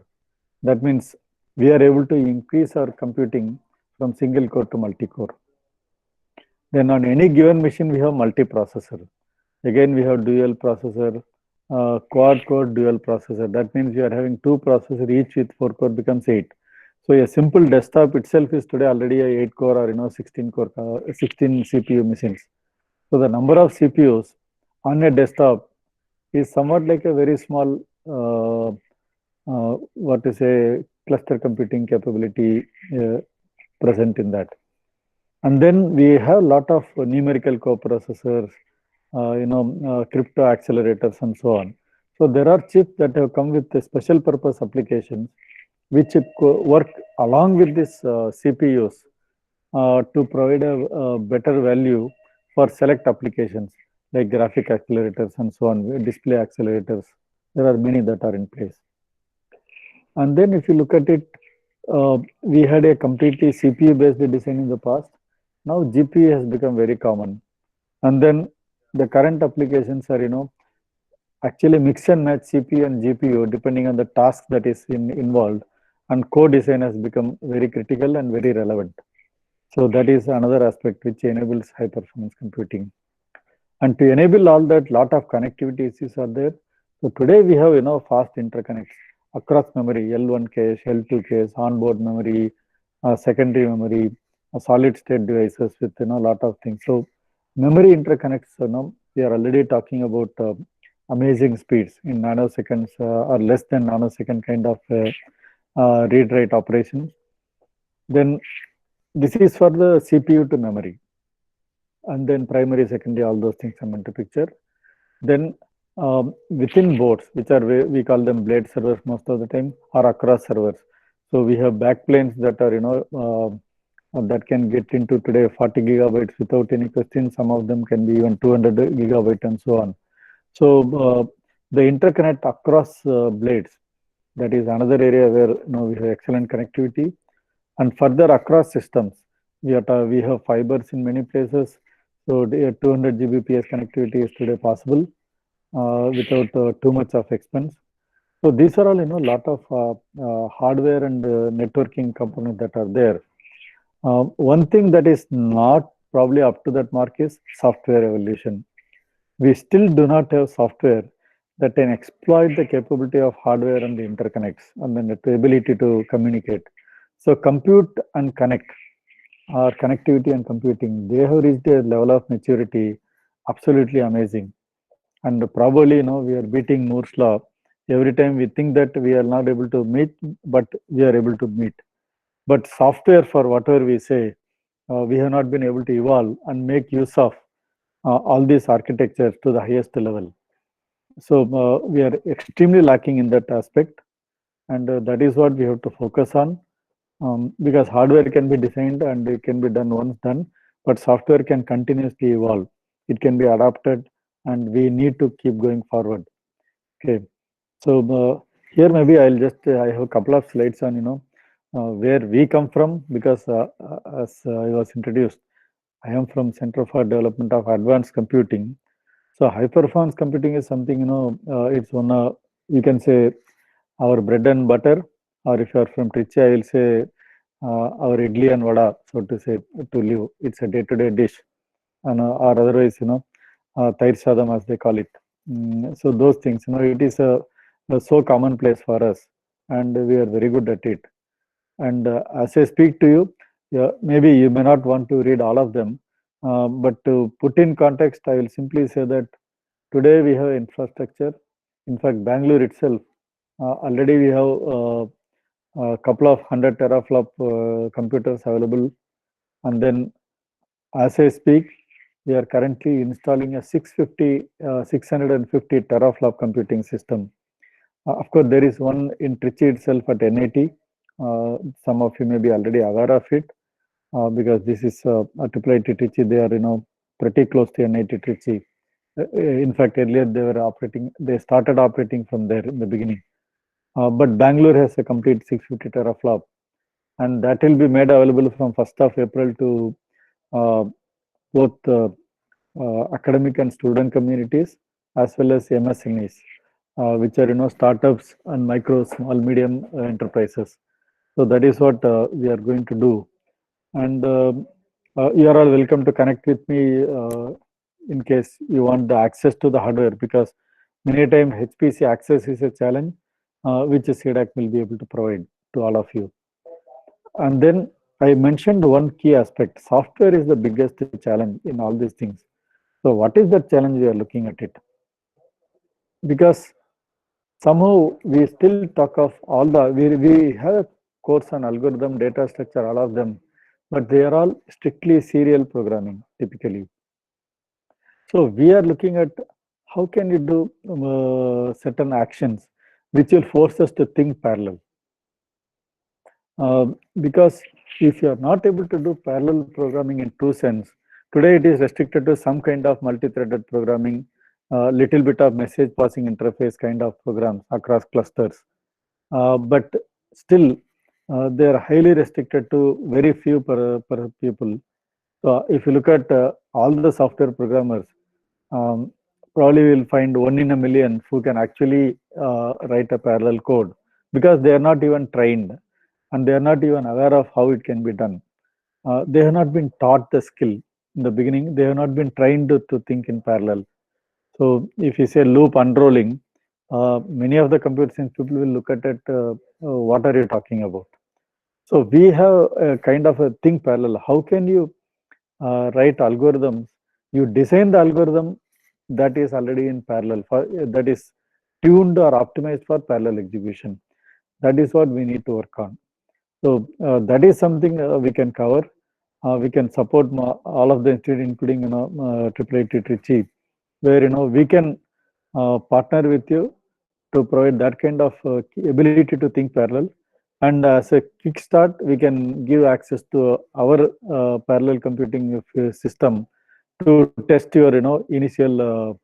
That means we are able to increase our computing from single core to multi-core. Then on any given machine, we have multi-processor. Again, we have dual processor, quad-core dual processor. That means you are having two processors, each with 4 core becomes 8. So a simple desktop itself is today already a 8 core or 16 core, 16 CPU machines. So the number of CPUs on a desktop is somewhat like a very small, what to say, cluster computing capability present in that. And then we have a lot of numerical coprocessors, crypto accelerators and so on. So there are chips that have come with the special purpose applications, which work along with this CPUs to provide a better value for select applications like graphic accelerators and so on, display accelerators. There are many that are in place. And then if you look at it, we had a completely CPU-based design in the past. Now GPU has become very common. And then the current applications are, actually mix and match CPU and GPU depending on the task that is involved. And co-design has become very critical and very relevant. So that is another aspect which enables high performance computing. And to enable all that, lot of connectivity issues are there. So today we have, fast interconnects across memory, L1 cache, L2 cache, onboard memory, secondary memory, solid state devices with, lot of things. So memory interconnects, we are already talking about amazing speeds in nanoseconds or less than nanosecond kind of read-write operations. Then this is for the CPU to memory. And then primary, secondary, all those things come into picture. Then within boards, which are, we call them blade servers most of the time, or across servers. So we have backplanes that are, that can get into today 40 gigabytes without any question. Some of them can be even 200 gigabyte and so on. So the interconnect across blades, that is another area where we have excellent connectivity. And further across systems, we have fibers in many places. So 200 Gbps connectivity is today possible without too much of expense. So these are all, lot of hardware and networking components that are there. One thing that is not probably up to that mark is software evolution. We still do not have software that can exploit the capability of hardware and the interconnects and the ability to communicate. So compute and connect, or connectivity and computing, they have reached a level of maturity absolutely amazing. And probably, we are beating Moore's law. Every time we think that we are not able to meet, but we are able to meet. But software, for whatever we say, we have not been able to evolve and make use of all these architectures to the highest level. So we are extremely lacking in that aspect. And that is what we have to focus on. Because hardware can be designed and it can be done once done, but software can continuously evolve. It can be adapted, and we need to keep going forward. Okay, so here maybe I'll just I have a couple of slides on where we come from, because as I was introduced, I am from Center for Development of Advanced Computing. So high performance computing is something it's one you can say our bread and butter. Or if you are from Trichy, I will say our idli and vada, so to say, to live. It's a day-to-day dish, and or otherwise, tair sadam as they call it. So those things, it is so commonplace for us, and we are very good at it. And as I speak to you, maybe you may not want to read all of them, but to put in context, I will simply say that today we have infrastructure. In fact, Bangalore itself, already we have a couple of 100 teraflop computers available. And then as I speak, we are currently installing a 650 teraflop computing system. Of course, there is one in Trichy itself at NIT. Some of you may be already aware of it, because this is IIIT Trichy. They are pretty close to NIT Trichy. In fact, earlier they started operating from there in the beginning. But Bangalore has a complete 650 teraflop, and that will be made available from 1st of April to both academic and student communities, as well as MSMEs, which are startups and micro, small, medium enterprises. So that is what we are going to do. And you are all welcome to connect with me in case you want the access to the hardware, because many times HPC access is a challenge, which CDAC will be able to provide to all of you. And then I mentioned one key aspect. Software is the biggest challenge in all these things. So what is the challenge we are looking at it? because somehow we still talk of all we have a course on algorithm, data structure, all of them, but they are all strictly serial programming typically. So we are looking at how can you do certain actions which will force us to think parallel. Because if you are not able to do parallel programming in true sense, today it is restricted to some kind of multi-threaded programming, little bit of message passing interface kind of programs across clusters. But still, they are highly restricted to very few per people. So if you look at all the software programmers, um, probably will find 1 in a million who can actually write a parallel code, because they are not even trained and they are not even aware of how it can be done. They have not been taught the skill in the beginning. They have not been trained to think in parallel. So if you say loop unrolling, many of the computer science people will look at it, what are you talking about? So we have a kind of a think parallel. How can you write algorithms? You design the algorithm that is already in parallel, that is tuned or optimized for parallel execution. That is what we need to work on. So that is something we can cover. We can support all of the institute, including IIIT Trichy, where we can partner with you to provide that kind of ability to think parallel. And as a kickstart, we can give access to our parallel computing system to test your initial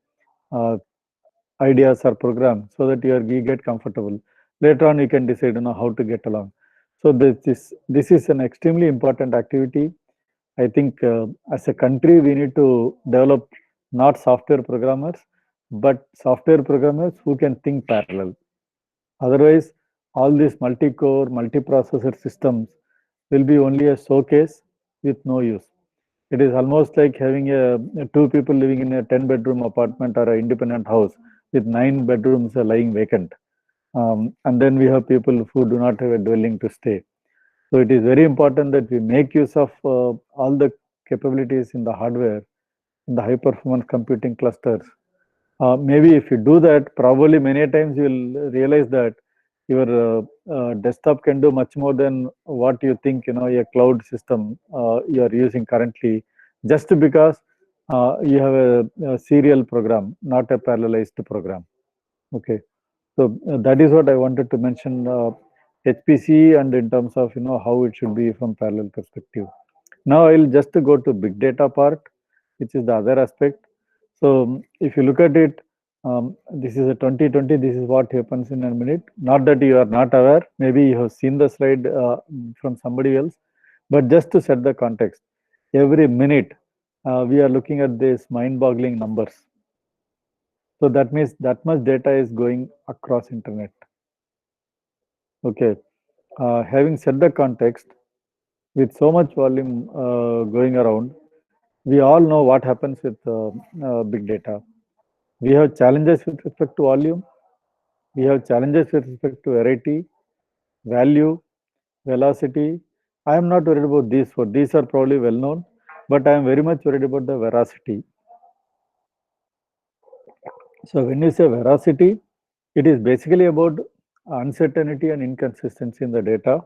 ideas or program, so that you get comfortable. Later on, you can decide how to get along. So this is an extremely important activity. I think as a country, we need to develop not software programmers, but software programmers who can think parallel. Otherwise, all these multi-core, multi-processor systems will be only a showcase with no use. It is almost like having two people living in a 10-bedroom apartment or an independent house with 9 bedrooms lying vacant. And then we have people who do not have a dwelling to stay. So it is very important that we make use of all the capabilities in the hardware, in the high performance computing clusters. Maybe if you do that, probably many times you will realize that your desktop can do much more than what you think, a cloud system you are using currently, just because you have a serial program, not a parallelized program. Okay. So that is what I wanted to mention, HPC, and in terms of how it should be from parallel perspective. Now I'll just go to big data part, which is the other aspect. So if you look at it, this is a 2020. This is what happens in a minute. Not that you are not aware. Maybe you have seen the slide from somebody else, but just to set the context, every minute we are looking at these mind-boggling numbers. So that means that much data is going across internet. Okay. Having set the context, with so much volume going around, we all know what happens with big data. We have challenges with respect to volume. We have challenges with respect to variety, value, velocity. I am not worried about these four. These are probably well known, but I am very much worried about the veracity. So when you say veracity, it is basically about uncertainty and inconsistency in the data,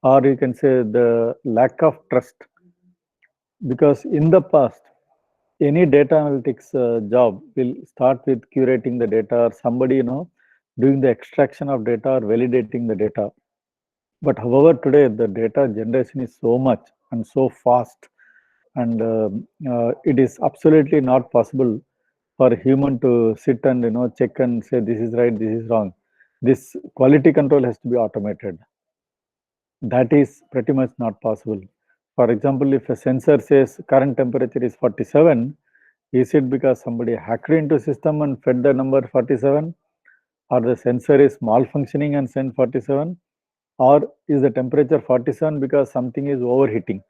or you can say the lack of trust. Because in the past, any data analytics job will start with curating the data, or somebody doing the extraction of data or validating the data. But however, today the data generation is so much and so fast, and it is absolutely not possible for a human to sit and check and say this is right, this is wrong. This quality control has to be automated. That is pretty much not possible. For example, if a sensor says current temperature is 47, is it because somebody hacked into system and fed the number 47, or the sensor is malfunctioning and sent 47, or is the temperature 47 because something is overheating?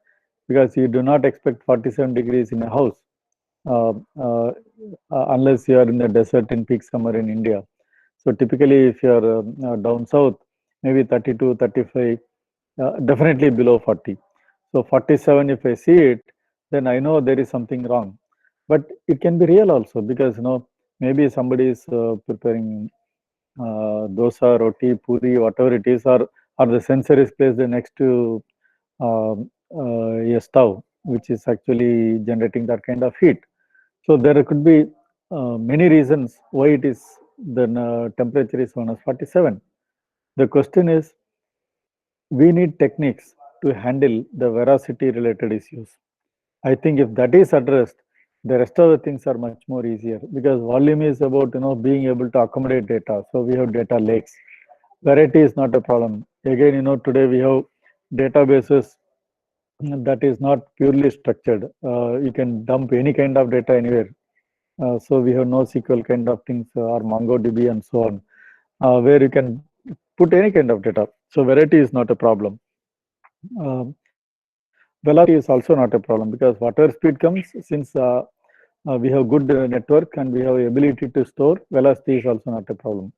Because you do not expect 47 degrees in a house uh, uh, unless you are in the desert in peak summer in India. So typically, if you are down south, maybe 32, 35, definitely below 40. So 47, if I see it, then I know there is something wrong. But it can be real also, because maybe somebody is preparing dosa, roti, puri, whatever it is, or the sensor is placed next to a stove, which is actually generating that kind of heat. So there could be many reasons why it is the temperature is -47. The question is, we need techniques to handle the veracity related issues. I think if that is addressed, the rest of the things are much more easier, because volume is about being able to accommodate data. So we have data lakes. Variety is not a problem. Again, today we have databases that is not purely structured. You can dump any kind of data anywhere. So we have NoSQL kind of things, or MongoDB and so on, where you can put any kind of data. So variety is not a problem. Velocity is also not a problem, because whatever speed comes, since we have good network and we have ability to store, velocity is also not a problem.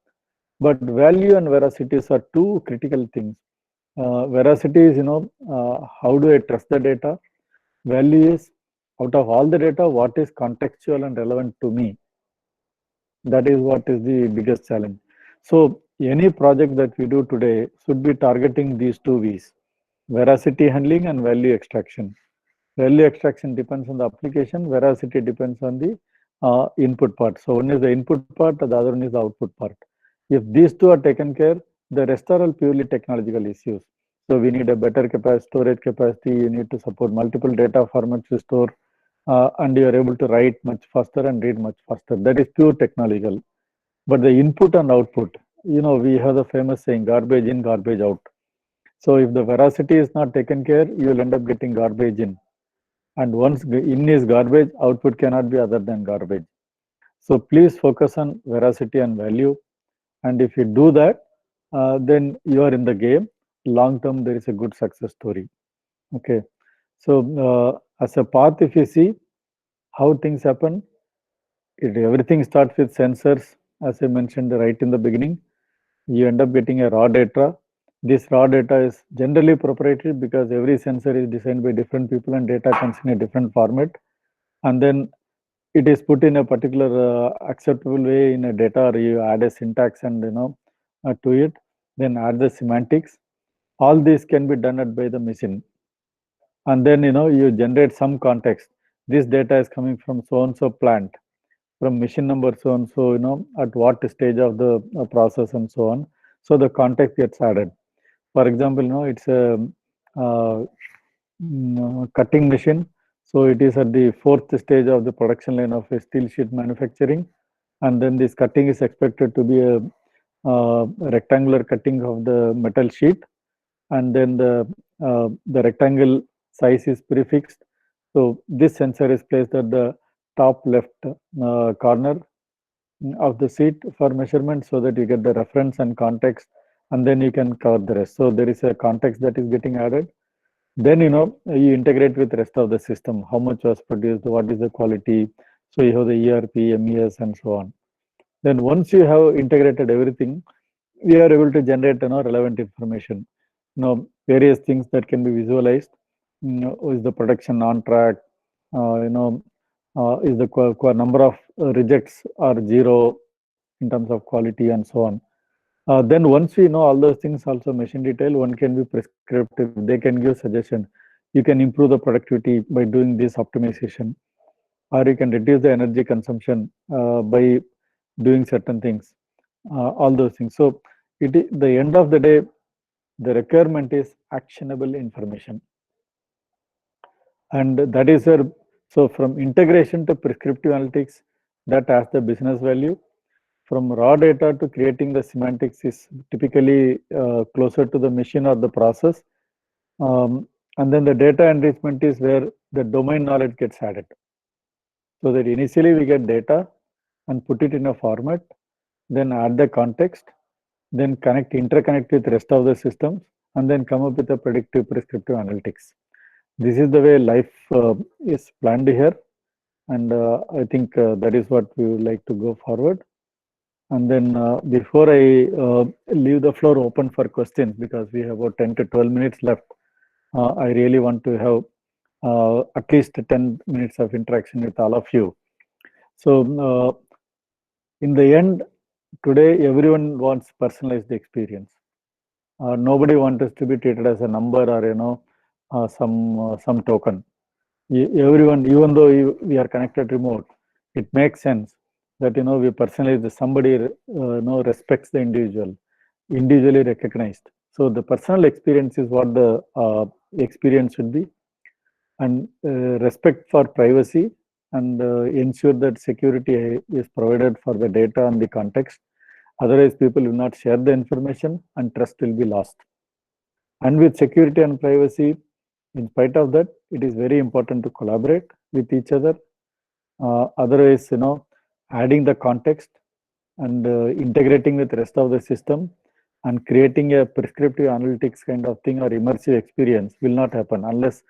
But value and veracities are two critical things. Veracity is, how do I trust the data? Value is, out of all the data, what is contextual and relevant to me? That is what is the biggest challenge. So any project that we do today should be targeting these two V's: veracity handling and value extraction. Value extraction depends on the application, veracity depends on the input part. So one is the input part, the other one is the output part. If these two are taken care, the rest are all purely technological issues. So we need a better storage capacity, you need to support multiple data formats to store, and you are able to write much faster and read much faster. That is pure technological. But the input and output, we have the famous saying, garbage in, garbage out. So if the veracity is not taken care, you will end up getting garbage in. And once in is garbage, output cannot be other than garbage. So please focus on veracity and value. And if you do that, then you are in the game. Long term, there is a good success story. Okay. So as a path, if you see how things happen, everything starts with sensors. As I mentioned right in the beginning, you end up getting a raw data. This raw data is generally proprietary, because every sensor is designed by different people and data comes in a different format. And then it is put in a particular acceptable way in a data, or you add a syntax and to it, then add the semantics. All this can be done by the machine. And then you generate some context. This data is coming from so and so plant, from machine number so and so, at what stage of the process and so on. So the context gets added. For example, it's a cutting machine. So it is at the 4th stage of the production line of a steel sheet manufacturing. And then this cutting is expected to be a rectangular cutting of the metal sheet. And then the rectangle size is prefixed. So this sensor is placed at the top left corner of the sheet for measurement, so that you get the reference and context, and then you can cover the rest. So there is a context that is getting added. Then you integrate with the rest of the system, how much was produced, what is the quality. So you have the ERP, MES, and so on. Then once you have integrated everything, we are able to generate relevant information. Various things that can be visualized. Is the production on track? Is the number of rejects are zero in terms of quality and so on. Then once we know all those things, also machine detail, one can be prescriptive. They can give suggestion. You can improve the productivity by doing this optimization, or you can reduce the energy consumption by doing certain things. All those things. So the end of the day, the requirement is actionable information, and that is where. So from integration to prescriptive analytics, that has the business value. From raw data to creating the semantics is typically closer to the machine or the process. And then the data enrichment is where the domain knowledge gets added. So that initially we get data and put it in a format, then add the context, then interconnect with the rest of the systems, and then come up with a predictive prescriptive analytics. This is the way life is planned here. And I think that is what we would like to go forward. And then before I leave the floor open for questions, because we have about 10 to 12 minutes left, I really want to have at least 10 minutes of interaction with all of you. So In the end, today everyone wants personalized experience. Nobody wants us to be treated as a number or some token. Everyone, even though we are connected remote, it makes sense that we personalize somebody respects the individual, individually recognized. So the personal experience is what the experience should be, and respect for privacy, and ensure that security is provided for the data and the context. Otherwise, people will not share the information and trust will be lost. And with security and privacy, in spite of that, it is very important to collaborate with each other. Otherwise, adding the context and integrating with the rest of the system and creating a prescriptive analytics kind of thing or immersive experience will not happen unless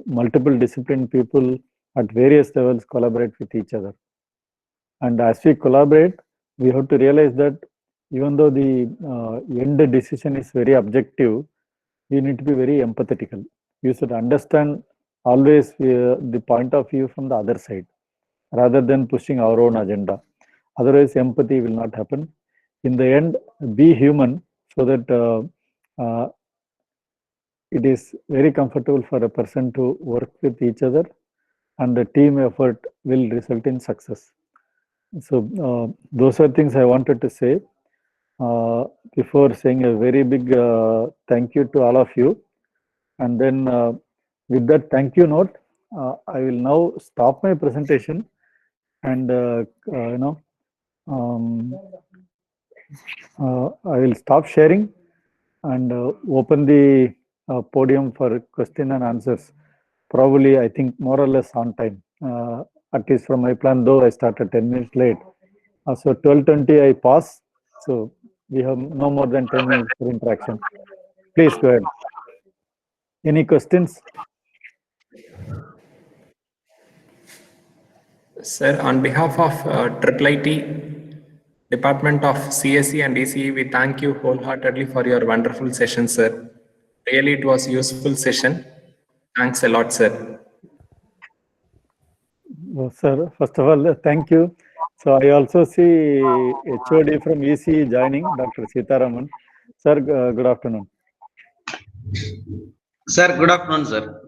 multiple discipline people at various levels collaborate with each other. And as we collaborate, we have to realize that even though the end decision is very objective, we need to be very empathetical. You should understand always the point of view from the other side, rather than pushing our own agenda. Otherwise, empathy will not happen. In the end, be human so that it is very comfortable for a person to work with each other, and the team effort will result in success. So those are things I wanted to say before saying a very big thank you to all of you. And then with that thank you note, I will now stop my presentation and I will stop sharing and open the podium for question and answers. Probably, I think more or less on time. At least from my plan, though I started 10 minutes late. So 12:20 I pass. So we have no more than 10 minutes for interaction. Please go ahead. Any questions? Sir, on behalf of IIIT, Department of CSE and ECE, we thank you wholeheartedly for your wonderful session, sir. Really, it was a useful session. Thanks a lot, sir. Well, sir, first of all, thank you. So I also see HOD from ECE joining, Dr. Sitaraman. Sir, good afternoon. Sir, good afternoon, sir.